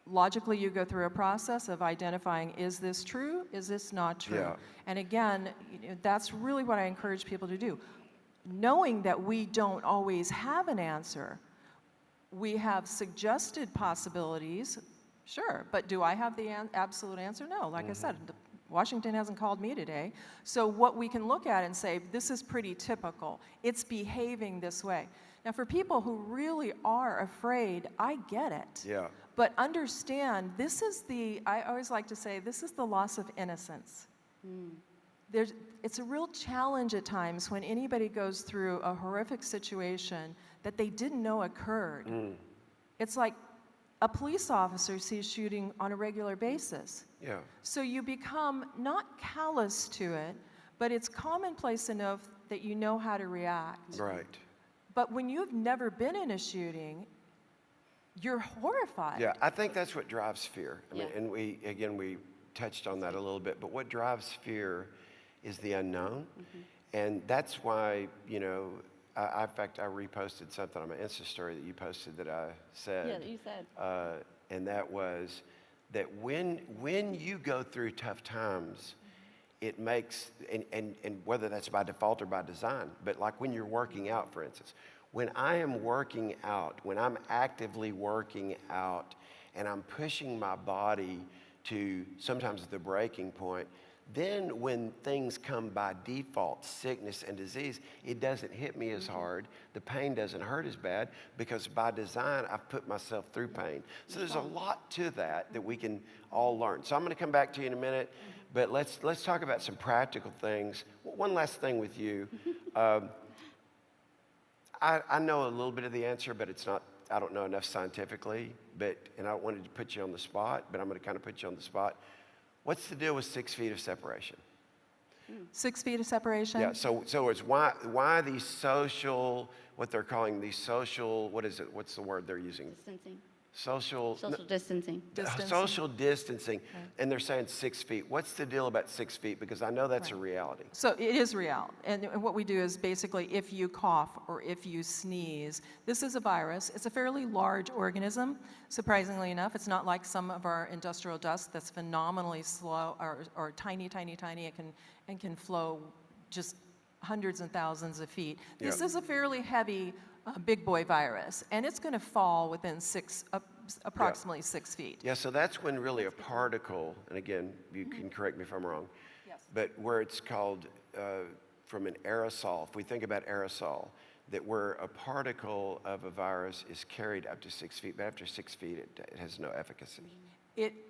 S2: Logically, you go through a process of identifying, is this true, is this not true?
S1: Yeah.
S2: And again, that's really what I encourage people to do. Knowing that we don't always have an answer, we have suggested possibilities, sure, but do I have the absolute answer? No, like I said, Washington hasn't called me today. So what we can look at and say, this is pretty typical, it's behaving this way. Now for people who really are afraid, I get it.
S1: Yeah.
S2: But understand, I always like to say, this is the loss of innocence. It's a real challenge at times when anybody goes through a horrific situation that they didn't know occurred. It's like a police officer sees shooting on a regular basis.
S1: Yeah.
S2: So you become not callous to it, but it's commonplace enough that you know how to react.
S1: Right.
S2: But when you've never been in a shooting, you're horrified.
S1: Yeah, I think that's what drives fear. I mean,
S3: Yeah.
S1: and we touched on that a little bit, but what drives fear is the unknown. And that's why, in fact, I reposted something on my Insta story that you posted that I said.
S3: Yeah, that you said.
S1: And that was that when you go through tough times, it makes, and whether that's by default or by design, but like when you're working out, for instance, when I am working out, when I'm actively working out and I'm pushing my body to sometimes the breaking point, then when things come by default, sickness and disease, it doesn't hit me as hard. The pain doesn't hurt as bad because by design, I've put myself through pain. So there's a lot to that we can all learn. So I'm going to come back to you in a minute, but let's talk about some practical things. One last thing with you. I know a little bit of the answer, but I don't know enough scientifically, and I wanted to put you on the spot, but I'm going to kind of put you on the spot. What's the deal with 6 feet of separation?
S2: 6 feet of separation?
S1: Yeah, so it's why these social, what they're calling these social, what is it, what's the word they're using?
S3: Distancing.
S1: Social
S3: Distancing.
S2: Distancing.
S1: Social distancing, and they're saying 6 feet. What's the deal about 6 feet? Because I know that's a reality.
S2: So it is real. And what we do is basically if you cough or if you sneeze, this is a virus. It's a fairly large organism, surprisingly enough. It's not like some of our industrial dust that's phenomenally slow or tiny, tiny, tiny. It can flow just hundreds and thousands of feet. This is a fairly heavy big boy virus, and it's going to fall within approximately 6 feet.
S1: Yeah, so that's when really a particle, and again, you can correct me if I'm wrong, but where it's called from an aerosol, if we think about aerosol, that where a particle of a virus is carried up to 6 feet, but after 6 feet, it has no efficacy.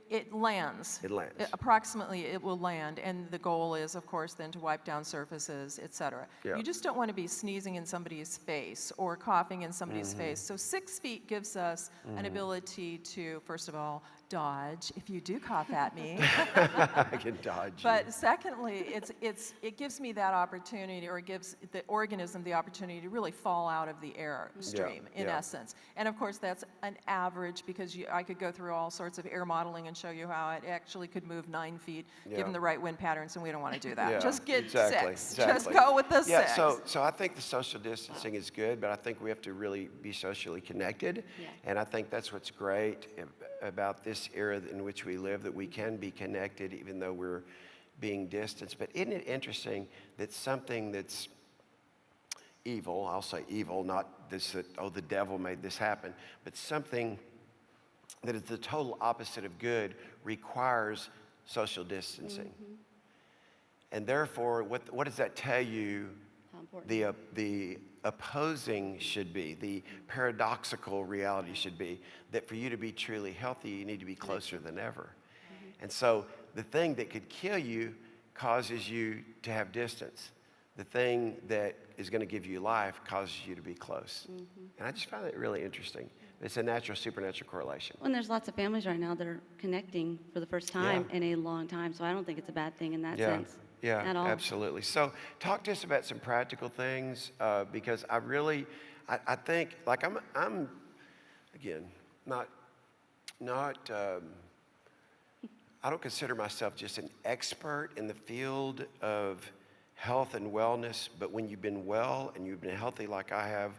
S2: It lands.
S1: It lands.
S2: Approximately, it will land, and the goal is, of course, then to wipe down surfaces, et cetera.
S1: Yeah.
S2: You just don't want to be sneezing in somebody's face or coughing in somebody's face. So 6 feet gives us an ability to, first of all, dodge if you do cough at me.
S1: I can dodge you.
S2: But secondly, it gives me that opportunity, or it gives the organism the opportunity to really fall out of the air stream, in
S1: yeah.
S2: essence. And of course, that's an average, because I could go through all sorts of air modeling and show you how it actually could move 9 feet,
S1: Yeah.
S2: given the right wind patterns, and we don't want to do that.
S1: Yeah,
S2: Just get
S1: exactly,
S2: 6.
S1: exactly.
S2: Just go with the 6.
S1: Yeah, so I think the social distancing is good, but I think we have to really be socially connected.
S3: Yeah.
S1: And I think that's what's great about this era in which we live, that we can be connected even though we're being distanced. But isn't it interesting that something that's evil, I'll say evil, not this, that, oh, the devil made this happen, but something that is the total opposite of good requires social distancing. And therefore, what does that tell you
S3: How important.
S1: the opposing should be, the paradoxical reality should be, that for you to be truly healthy, you need to be closer than ever. And so the thing that could kill you causes you to have distance. The thing that is going to give you life causes you to be close. And I just find that really interesting. It's a natural, supernatural correlation.
S3: And there's lots of families right now that are connecting for the first time in a long time, so I don't think it's a bad thing in that sense.
S1: Yeah,
S3: at all.
S1: absolutely. So talk to us about some practical things, because I think, like I'm again, I don't consider myself just an expert in the field of health and wellness, but when you've been well and you've been healthy like I have,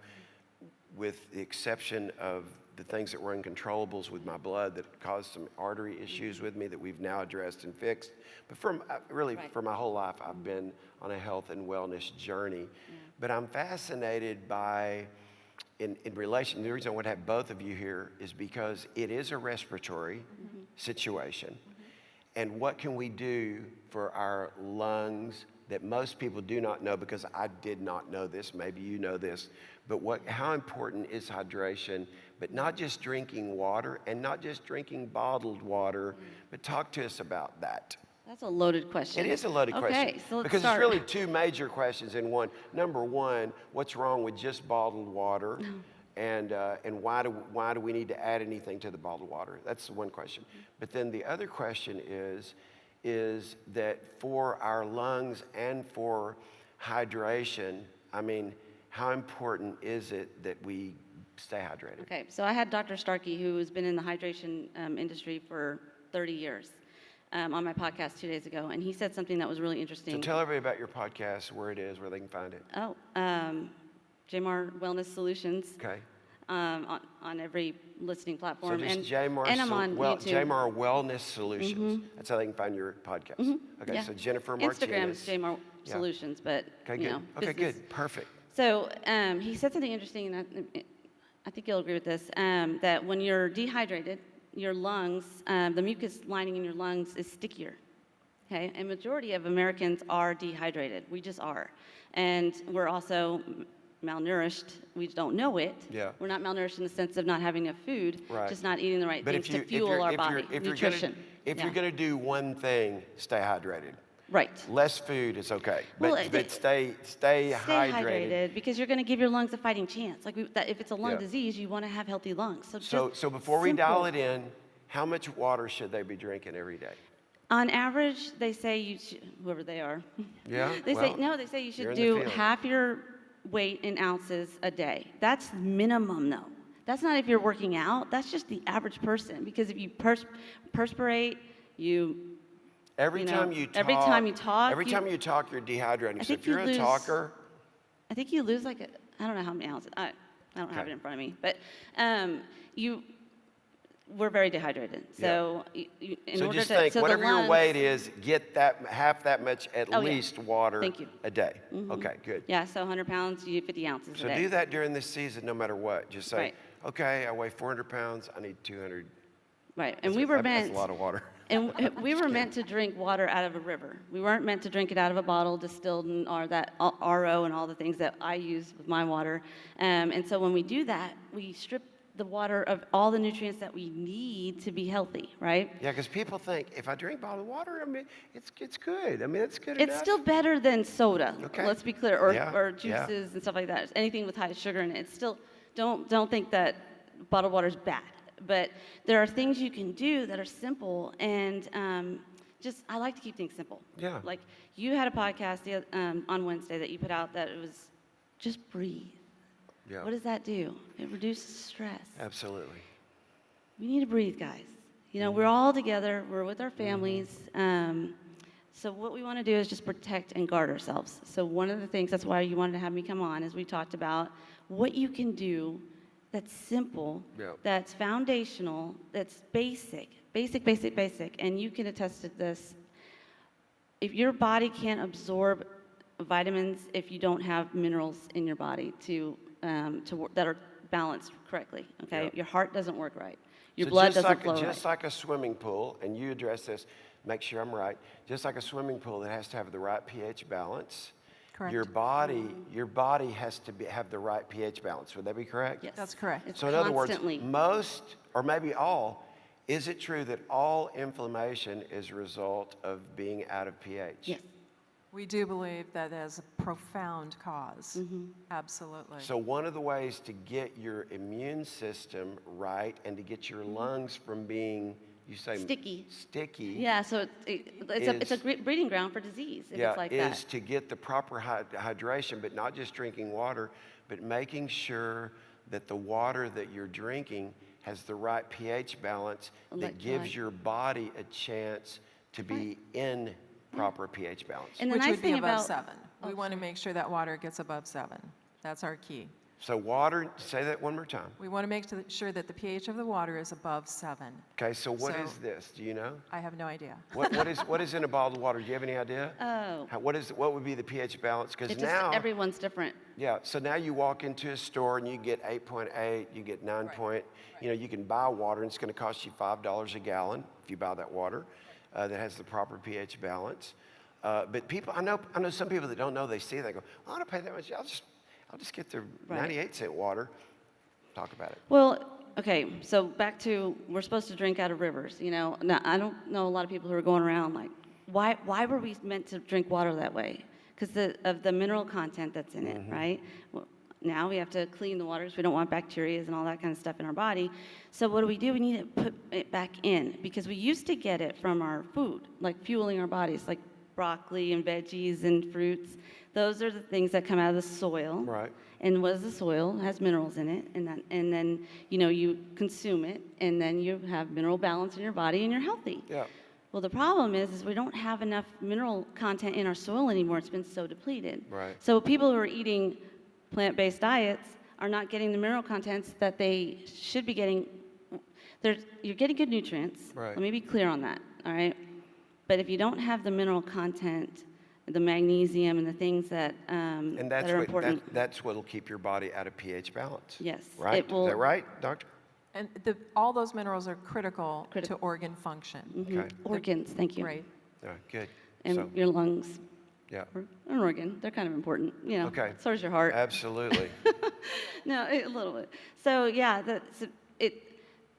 S1: with the exception of the things that were uncontrollables with my blood that caused some artery issues with me that we've now addressed and fixed. But for my whole life, I've been on a health and wellness journey. But I'm fascinated by, in relation, the reason I want to have both of you here is because it is a respiratory situation. And what can we do for our lungs that most people do not know, because I did not know this, maybe you know this, but how important is hydration, but not just drinking water and not just drinking bottled water, but talk to us about that.
S3: That's a loaded question.
S1: It is a loaded question.
S3: Okay, so let's
S1: because
S3: start.
S1: it's really two major questions in one. Number one, what's wrong with just bottled water? And why do we need to add anything to the bottled water? That's one question. But then the other question is that for our lungs and for hydration, I mean, how important is it that we stay hydrated?
S3: Okay, so I had Dr. Starkey, who has been in the hydration industry for 30 years, on my podcast 2 days ago, and he said something that was really interesting.
S1: So tell everybody about your podcast, where it is, where they can find it.
S3: Oh, Jamar Wellness Solutions.
S1: Okay.
S3: On every listening platform.
S1: So just Jamar,
S3: and I'm on YouTube.
S1: Jamar Wellness Solutions. That's how they can find your podcast. Okay,
S3: Yeah.
S1: so Jennifer Martinez.
S3: Instagram is Jamar
S1: Yeah.
S3: Solutions, but
S1: Okay,
S3: you
S1: good.
S3: know,
S1: Okay,
S3: business.
S1: good. Perfect.
S3: So he said something interesting, and I think you'll agree with this, that when you're dehydrated, your lungs, the mucus lining in your lungs is stickier. Okay, and majority of Americans are dehydrated. We just are, and we're also malnourished. We don't know it.
S1: Yeah.
S3: We're not malnourished in the sense of not having enough food,
S1: Right.
S3: just not eating the right
S1: But
S3: things to fuel our body. Nutrition.
S1: If
S3: Yeah.
S1: you're going to do one thing, stay hydrated.
S3: Right.
S1: Less food is okay,
S3: Well,
S1: but stay
S3: Stay
S1: hydrated.
S3: hydrated because you're going to give your lungs a fighting chance. Like if it's a lung
S1: Yeah.
S3: disease, you want to have healthy lungs.
S1: So before we dial it in, how much water should they be drinking every day?
S3: On average, they say you should, whoever they are.
S1: Yeah.
S3: They
S1: well,
S3: say you
S1: you're
S3: should
S1: in the
S3: do
S1: field.
S3: half your weight in ounces a day. That's minimum, though. That's not if you're working out. That's just the average person. Because if you perspirate,
S1: Every
S3: you know,
S1: time you talk,
S3: every time you talk,
S1: you're dehydrating.
S3: I
S1: So if
S3: think you
S1: you're a
S3: lose-
S1: talker,
S3: I think you lose like I don't know how many ounces. I don't have
S1: Okay.
S3: it in front of me, but we're very dehydrated. So in
S1: so
S3: order
S1: just
S3: to
S1: think,
S3: so the
S1: whatever your
S3: lungs-
S1: weight is, get that half that much at
S3: Oh, yeah.
S1: least water
S3: Thank you.
S1: a day. Okay, good.
S3: Yeah, so 100 pounds, you do 50 ounces
S1: So
S3: a day.
S1: do that during this season, no matter what. Just say,
S3: Right.
S1: okay, I weigh 400 pounds. I need 200.
S3: Right, and
S1: That's a lot of water.
S3: And we were meant to drink water out of a river. We weren't meant to drink it out of a bottle, distilled, or that RO and all the things that I use with my water. And so when we do that, we strip the water of all the nutrients that we need to be healthy, right?
S1: Yeah, because people think if I drink bottled water, I mean, it's good. I mean, it's good
S3: It's
S1: enough.
S3: still better than soda.
S1: Okay.
S3: Let's be clear, or,
S1: Yeah,
S3: or
S1: yeah.
S3: juices and stuff like that. Anything with high sugar in it. It's still don't think that bottled water is bad. But there are things you can do that are simple, and I like to keep things simple.
S1: Yeah.
S3: Like you had a podcast on Wednesday that you put out that it was just breathe.
S1: Yeah.
S3: What does that do? It reduces stress.
S1: Absolutely.
S3: We need to breathe, guys. You know, we're all together. We're with our families. So what we want to do is just protect and guard ourselves. So one of the things, that's why you wanted to have me come on, is we talked about what you can do that's simple,
S1: Yeah.
S3: that's foundational, that's basic, and you can attest to this. If your body can't absorb vitamins, if you don't have minerals in your body that are balanced correctly, okay?
S1: Yeah.
S3: Your heart doesn't work right. Your
S1: So
S3: blood
S1: just
S3: doesn't flow right.
S1: Just like a swimming pool, and you address this, make sure I'm right. Just like a swimming pool that has to have the right pH balance.
S2: Correct.
S1: Your body has to have the right pH balance. Would that be correct?
S3: Yes.
S2: That's correct.
S3: It's
S1: So in other words,
S3: constantly.
S1: most, or maybe all, is it true that all inflammation is a result of being out of pH?
S3: Yes.
S2: We do believe that as a profound cause. Absolutely.
S1: So one of the ways to get your immune system right and to get your lungs from being, you say,
S3: Sticky.
S1: sticky,
S3: Yeah, so it's a
S1: Is-
S3: breeding ground for disease if
S1: yeah,
S3: it's like
S1: is
S3: that.
S1: to get the proper hydration, but not just drinking water, but making sure that the water that you're drinking has the right pH balance that gives
S3: Electrolyte.
S1: your body a chance to be in proper pH balance.
S3: And the
S2: Which
S3: nice
S2: would be
S3: thing
S2: above
S3: about
S2: 7. We
S3: Oh,
S2: want to make sure that water gets above 7. That's our key.
S1: So water, say that one more time.
S2: We want to make sure that the pH of the water is above 7.
S1: Okay, so what
S2: So-
S1: is this? Do you know?
S2: I have no idea.
S1: What is in a bottle of water? Do you have any idea?
S3: Oh,
S1: What would be the pH balance? Because
S3: it just,
S1: now,
S3: everyone's different.
S1: yeah, so now you walk into a store and you get 8.8, you get 9 point, you know, you can buy water and it's going to cost you $5 a gallon if you buy that water that has the proper pH balance. But people, I know some people that don't know, they see it, they go, I don't pay that much. I'll just get the
S3: Right.
S1: 98-cent water. Talk about it.
S3: Well, okay, so back to, we're supposed to drink out of rivers, you know. Now, I don't know a lot of people who are going around like, why were we meant to drink water that way? Because of the mineral content that's in it, right? Well, now we have to clean the water because we don't want bacteria and all that kind of stuff in our body. So what do? We need to put it back in because we used to get it from our food, like fueling our bodies, like broccoli and veggies and fruits. Those are the things that come out of the soil.
S1: Right.
S3: And what is the soil? It has minerals in it, and then you know you consume it, and then you have mineral balance in your body, and you're healthy.
S1: Yeah.
S3: Well, the problem is we don't have enough mineral content in our soil anymore. It's been so depleted.
S1: Right.
S3: So people who are eating plant-based diets are not getting the mineral contents that they should be getting. You're getting good nutrients.
S1: Right.
S3: Let me be clear on that. All right. But if you don't have the mineral content, the magnesium and the things that
S1: And
S3: that are important,
S1: that's what'll keep your body out of pH balance.
S3: yes,
S1: Right?
S3: it will.
S1: Is that right, doctor?
S2: And all those minerals are critical to
S3: Critical.
S2: organ function.
S3: Mhm.
S1: Okay.
S3: Organs, thank you.
S2: Right.
S1: Yeah, good.
S3: And
S1: So,
S3: your lungs
S1: yeah,
S3: are an organ. They're kind of important, you know.
S1: Okay.
S3: So is your heart.
S1: absolutely.
S3: No, a little bit. So yeah,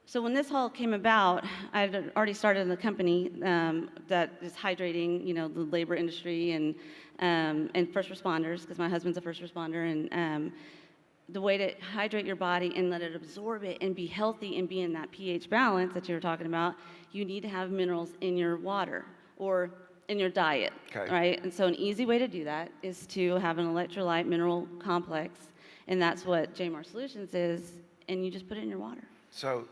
S3: so when this all came about, I had already started in a company that is hydrating, you know, the labor industry and first responders, because my husband's a first responder, and the way to hydrate your body and let it absorb it and be healthy and be in that pH balance that you were talking about, you need to have minerals in your water or in your diet,
S1: Okay.
S3: right? And so an easy way to do that is to have an electrolyte mineral complex, and that's what JMAR Solutions is, and you just put it in your water.
S1: So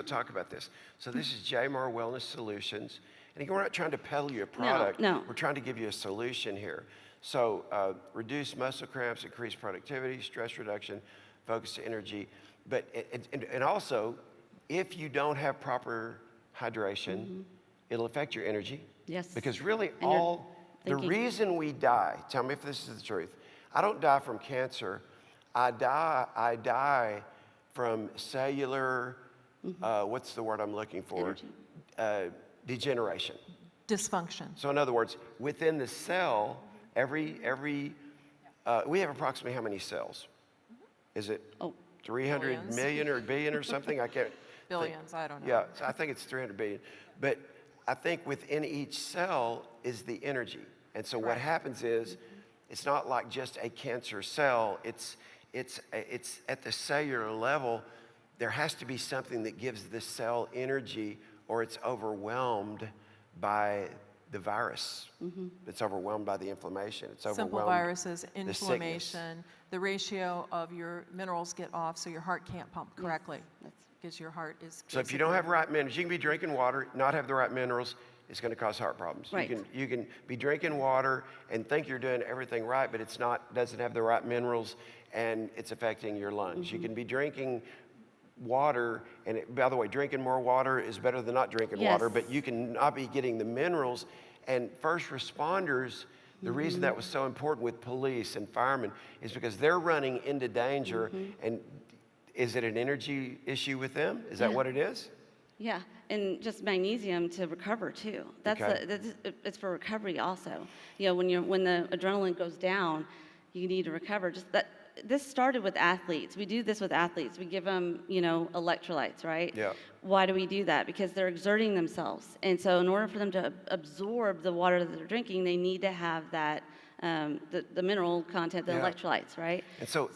S1: talk about this. So this is JMAR Wellness Solutions. And again, we're not trying to peddle you a product.
S3: no.
S1: We're trying to give you a solution here. So reduce muscle cramps, increase productivity, stress reduction, focus to energy. But, and also, if you don't have proper hydration, it'll affect your energy.
S3: Yes.
S1: Because really
S3: And your
S1: the
S3: thinking.
S1: reason we die, tell me if this is the truth. I don't die from cancer. I die from cellular, what's the word I'm looking for?
S3: Energy.
S1: Degeneration.
S2: Dysfunction.
S1: So in other words, within the cell, we have approximately how many cells? Is it
S3: Oh,
S1: 300
S2: Billions.
S1: million or billion or something? I can't.
S2: Billions, I don't know.
S1: Yeah, so I think it's 300 billion. But I think within each cell is the energy. And so what
S2: Right.
S1: happens is, it's not like just a cancer cell. It's at the cellular level. there has to be something that gives the cell energy, or it's overwhelmed by the virus. It's overwhelmed by the inflammation. It's overwhelmed.
S2: Simple viruses,
S1: sickness.
S2: inflammation, the ratio of your minerals get off so your heart can't pump correctly because your heart is.
S1: So if you don't have the right minerals, you can be drinking water, not have the right minerals, it's going to cause heart problems.
S3: Right.
S1: You can be drinking water and think you're doing everything right, but it's not, doesn't have the right minerals, and it's affecting your lungs. You can be drinking water, and by the way, drinking more water is better than not drinking water,
S3: Yes.
S1: but you can not be getting the minerals. And first responders, the reason that was so important with police and firemen is because they're running into danger. And is it an energy issue with them? Is that
S3: Yeah.
S1: what it is?
S3: Yeah, and just magnesium to recover too.
S1: Okay.
S3: It's for recovery also. You know, when the adrenaline goes down, you need to recover. Just that. This started with athletes. We do this with athletes. We give them, electrolytes, right?
S1: Yeah.
S3: Why do we do that? Because they're exerting themselves, and so in order for them to absorb the water that they're drinking, they need to have that the mineral content, the
S1: Yeah.
S3: electrolytes, right?
S1: And so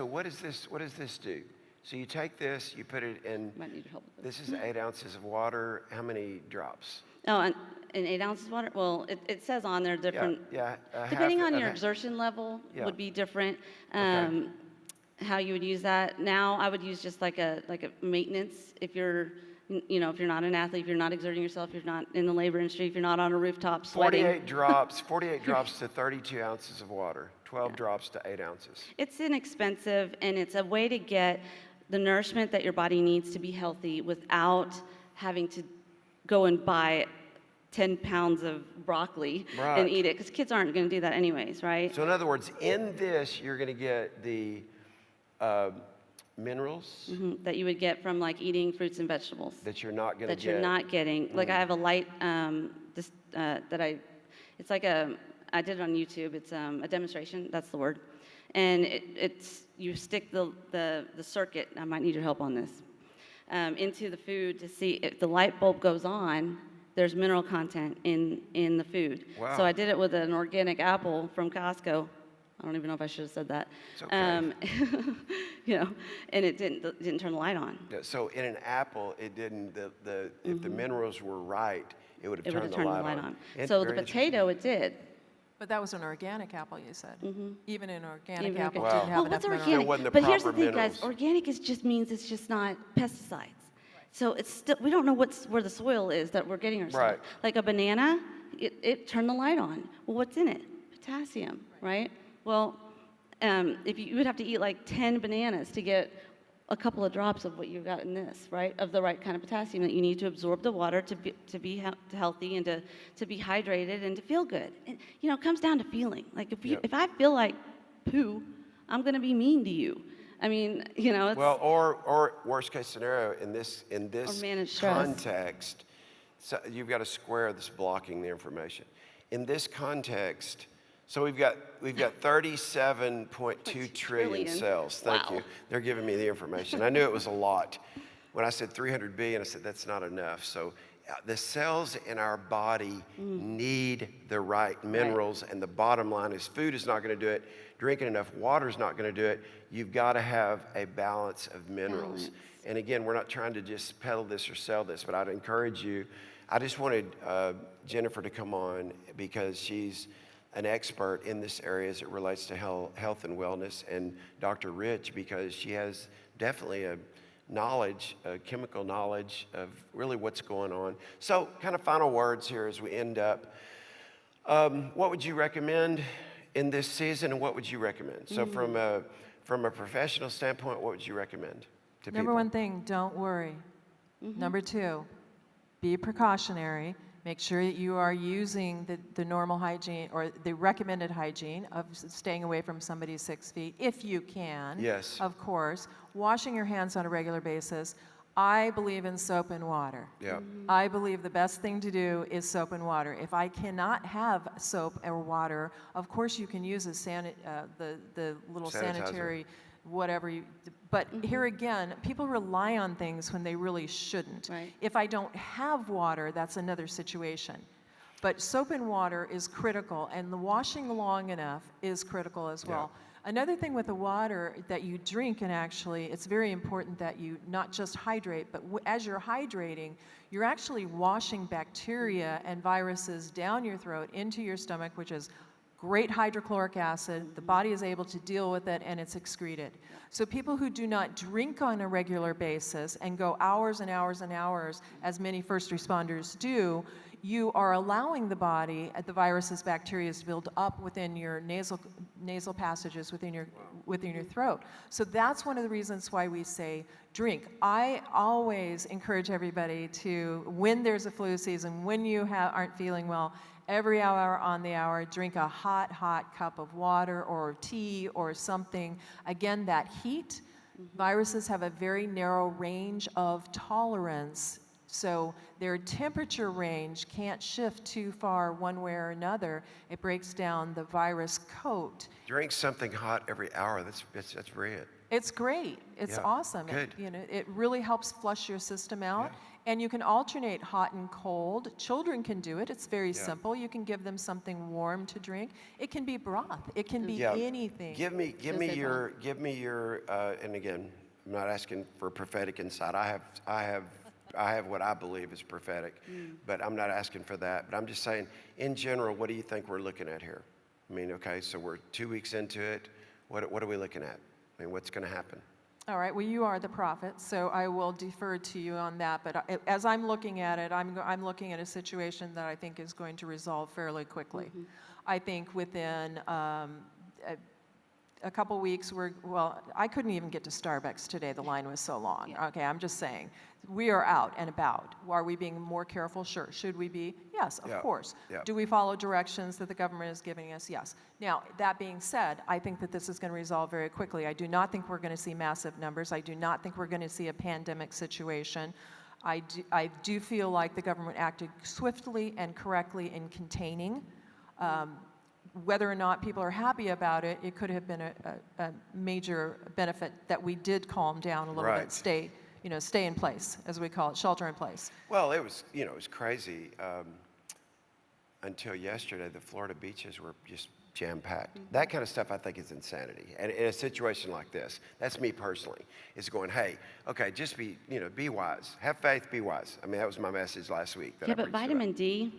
S1: what does this do? So you take this, you put it in.
S3: Might need your help with this.
S1: This is 8 ounces of water. How many drops?
S3: Oh, and 8 ounces of water. Well, it says on there different.
S1: Yeah.
S3: Depending on your exertion level
S1: Yeah.
S3: would be different.
S1: Okay.
S3: How you would use that. Now I would use just like a maintenance if you're if you're not an athlete, if you're not exerting yourself, if you're not in the labor industry, if you're not on a rooftop sweating.
S1: 48 drops to 32 ounces of water. 12 drops to 8 ounces.
S3: It's inexpensive, and it's a way to get the nourishment that your body needs to be healthy without having to go and buy 10 pounds of broccoli
S1: Right.
S3: and eat it, because kids aren't going to do that anyways, right?
S1: So in other words, in this, you're going to get the minerals
S3: That you would get from like eating fruits and vegetables
S1: that you're not going to
S3: that
S1: get.
S3: you're not getting. Like I have a light it's like I did it on YouTube. It's a demonstration. That's the word, and it's you stick the circuit. I might need your help on this. Into the food to see if the light bulb goes on. There's mineral content in the food.
S1: Wow.
S3: So I did it with an organic apple from Costco. I don't even know if I should have said that.
S1: It's okay.
S3: And it didn't turn the light on.
S1: Yeah, so in an apple, it didn't. If the minerals were right, it would have
S3: It would
S1: turned
S3: have
S1: the
S3: turned
S1: light
S3: the light
S1: on.
S3: on. So the potato, it did.
S2: But that was an organic apple, you said. Even an organic
S3: Even
S2: apple
S3: organic.
S2: didn't have
S3: Well,
S2: enough
S3: what's
S2: minerals.
S3: organic?
S1: There wasn't the
S3: But here's the
S1: proper
S3: thing, guys.
S1: minerals.
S3: Organic just means it's just not pesticides. So it's still, we don't know where the soil is that we're getting our stuff.
S1: Right.
S3: Like a banana, it turned the light on. Well, what's in it? Potassium, right? Well, if you would have to eat like 10 bananas to get a couple of drops of what you've got in this, right? Of the right kind of potassium that you need to absorb the water to be healthy and to be hydrated and to feel good. And, it comes down to feeling. Like if I feel like poo, I'm going to be mean to you. I mean, it's.
S1: Well, or worst case scenario in this
S3: Or manage stress.
S1: context, so you've got a square that's blocking the information. In this context, so we've got 37.2 trillion cells. Thank
S3: Wow.
S1: you. They're giving me the information. I knew it was a lot. When I said 300 billion, I said that's not enough. So the cells in our body need the right minerals, and the bottom line is food is not going to do it. Drinking enough water is not going to do it. You've got to have a balance of minerals.
S3: Balance.
S1: And again, we're not trying to just peddle this or sell this, but I'd encourage you. I just wanted Jennifer to come on because she's an expert in this area as it relates to health and wellness, and Dr. Rich because she has definitely a chemical knowledge of really what's going on. So kind of final words here as we end up. What would you recommend in this season, and what would you recommend? So from a professional standpoint, what would you recommend to
S2: Number
S1: people?
S2: one thing, don't worry. Number two, be precautionary. Make sure that you are using the normal hygiene or the recommended hygiene of staying away from somebody 6 feet, if you can.
S1: Yes.
S2: Of course. Washing your hands on a regular basis. I believe in soap and water.
S1: Yeah.
S2: I believe the best thing to do is soap and water. If I cannot have soap or water, of course you can use the little
S1: Sanitizer.
S2: sanitary whatever you, but here again, people rely on things when they really shouldn't.
S3: Right.
S2: If I don't have water, that's another situation. But soap and water is critical, and the washing long enough is critical as well. Another thing with the water that you drink, and actually it's very important that you not just hydrate, but as you're hydrating, you're actually washing bacteria and viruses down your throat into your stomach, which is great hydrochloric acid. The body is able to deal with it and it's excreted. So people who do not drink on a regular basis and go hours and hours and hours, as many first responders do, you are allowing the body, the viruses, bacteria to build up within your nasal passages within your throat. So that's one of the reasons why we say drink. I always encourage everybody to, when there's a flu season, when you aren't feeling well, every hour on the hour, drink a hot cup of water or tea or something. Again, that heat, viruses have a very narrow range of tolerance. So their temperature range can't shift too far one way or another. It breaks down the virus coat.
S1: Drink something hot every hour. That's brilliant.
S2: It's great. It's
S1: Yeah,
S2: awesome.
S1: good.
S2: It really helps flush your system out. And you can alternate hot and cold. Children can do it. It's very simple. You can give them something warm to drink. It can be broth. It can be anything.
S1: Give me your, and again, I'm not asking for prophetic insight. I have what I believe is prophetic, but I'm not asking for that. But I'm just saying, in general, what do you think we're looking at here? I mean, okay, so we're 2 weeks into it. What are we looking at? I mean, what's going to happen?
S2: All right, well, you are the prophet, so I will defer to you on that. But as I'm looking at it, I'm looking at a situation that I think is going to resolve fairly quickly. I think within a couple weeks, I couldn't even get to Starbucks today. The line was so long. Okay, I'm just saying. We are out and about. Are we being more careful? Sure. Should we be? Yes, of course. Do we follow directions that the government is giving us? Yes. Now, that being said, I think that this is going to resolve very quickly. I do not think we're going to see massive numbers. I do not think we're going to see a pandemic situation. I do feel like the government acted swiftly and correctly in containing. Whether or not people are happy about it, it could have been a major benefit that we did calm down a little bit, stay in place, as we call it, shelter in place.
S1: Well, it was crazy. Until yesterday, the Florida beaches were just jam-packed. That kind of stuff, I think, is insanity. And in a situation like this, that's me personally, is going, hey, okay, just be wise. Have faith, be wise. I mean, that was my message last week.
S3: Yeah, but vitamin D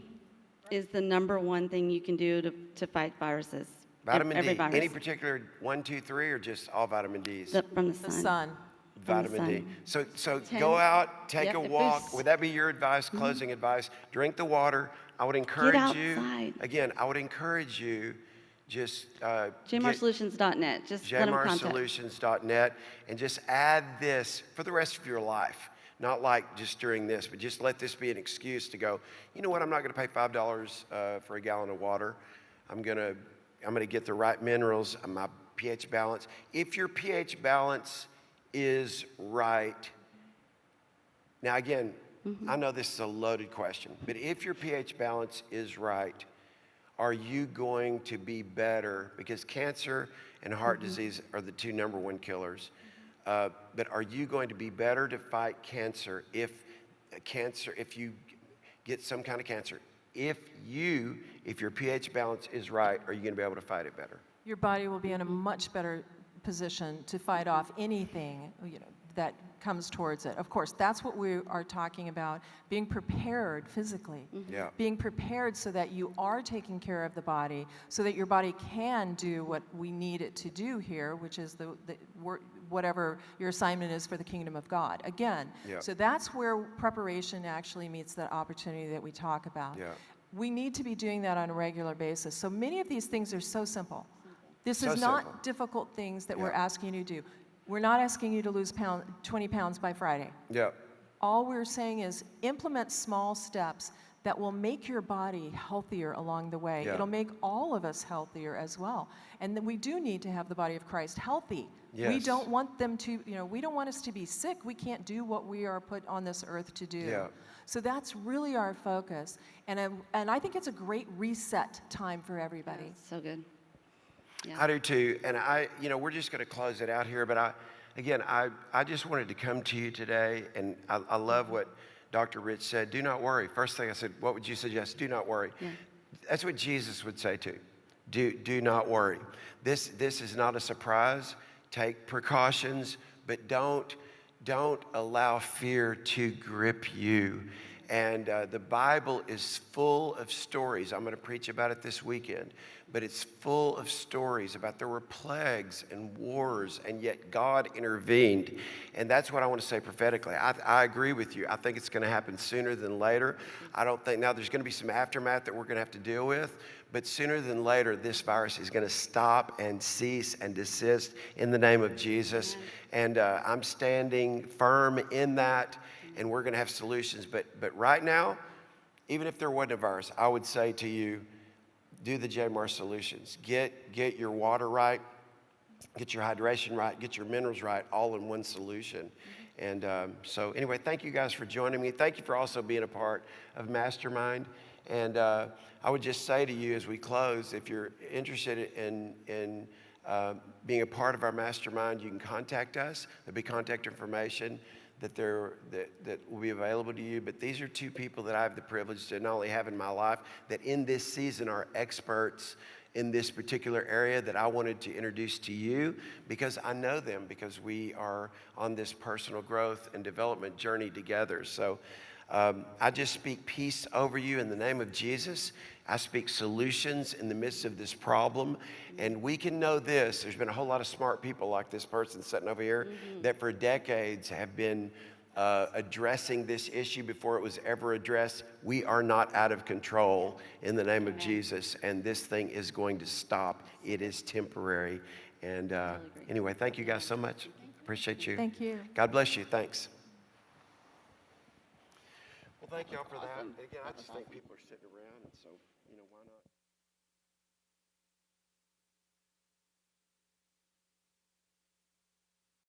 S3: is the #1 thing you can do to fight viruses.
S1: Vitamin D,
S3: virus.
S1: any particular 1, 2, 3, or just all vitamin Ds?
S3: From the
S2: The
S3: sun.
S2: sun.
S1: Vitamin D. So
S3: 10.
S1: go out, take a
S3: It
S1: walk.
S3: boosts.
S1: Would that be your advice, closing advice? Drink the water. I would encourage you.
S3: outside.
S1: Again, I would encourage you just
S3: jmarsolutions.net. Just let them contact.
S1: jmarsolutions.net and just add this for the rest of your life. Not like just during this, but just let this be an excuse to go, you know what, I'm not going to pay $5 for a gallon of water. I'm going to get the right minerals, my pH balance. If your pH balance is right, now again, I know this is a loaded question, but if your pH balance is right, are you going to be better? Because cancer and heart disease are the two #1 killers. But are you going to be better to fight cancer if you get some kind of cancer? If your pH balance is right, are you going to be able to fight it better?
S2: Your body will be in a much better position to fight off anything that comes towards it. Of course, that's what we are talking about, being prepared physically.
S1: Yeah.
S2: Being prepared so that you are taking care of the body, so that your body can do what we need it to do here, which is whatever your assignment is for the kingdom of God. Again, so that's where preparation actually meets that opportunity that we talk about.
S1: Yeah.
S2: We need to be doing that on a regular basis. So many of these things are so simple. This
S1: So
S2: is not
S1: simple.
S2: difficult things that we're asking you to do. We're not asking you to lose 20 pounds by Friday.
S1: Yeah.
S2: All we're saying is implement small steps that will make your body healthier along the way.
S1: Yeah.
S2: It'll make all of us healthier as well. And then we do need to have the body of Christ healthy. We
S1: Yes.
S2: don't want them to, we don't want us to be sick. We can't do what we are put on this earth to do.
S1: Yeah.
S2: So that's really our focus. And I think it's a great reset time for everybody.
S3: So good. Yeah.
S1: I do too, and we're just going to close it out here, but I just wanted to come to you today, and I love what Dr. Rich said. Do not worry. First thing I said, what would you suggest? Do not worry.
S3: Yeah.
S1: That's what Jesus would say too. Do not worry. This is not a surprise. Take precautions, but don't allow fear to grip you. And the Bible is full of stories. I'm going to preach about it this weekend, but it's full of stories about there were plagues and wars, and yet God intervened. And that's what I want to say prophetically. I agree with you. I think it's going to happen sooner than later. I don't think now there's going to be some aftermath that we're going to have to deal with, but sooner than later, this virus is going to stop and cease and desist in the name of Jesus. And I'm standing firm in that, and we're going to have solutions. But right now, even if there wasn't a virus, I would say to you, do the JMAR solutions. Get your water right, get your hydration right, get your minerals right, all in one solution. And so anyway, thank you guys for joining me. Thank you for also being a part of Mastermind. And I would just say to you as we close, if you're interested in being a part of our Mastermind, you can contact us. There'll be contact information that will be available to you. But these are two people that I have the privilege to not only have in my life, that in this season are experts in this particular area that I wanted to introduce to you, because I know them, because we are on this personal growth and development journey together. So I just speak peace over you in the name of Jesus. I speak solutions in the midst of this problem. And we can know this. There's been a whole lot of smart people like this person sitting over here that for decades have been addressing this issue before it was ever addressed. We are not out of control in the name of Jesus. And this thing is going to stop. It is temporary. And anyway, thank you guys so much. Appreciate you.
S2: Thank you.
S1: God bless you. Thanks. Well, thank y'all for that. And again, I just think people are sitting around, and so, why not?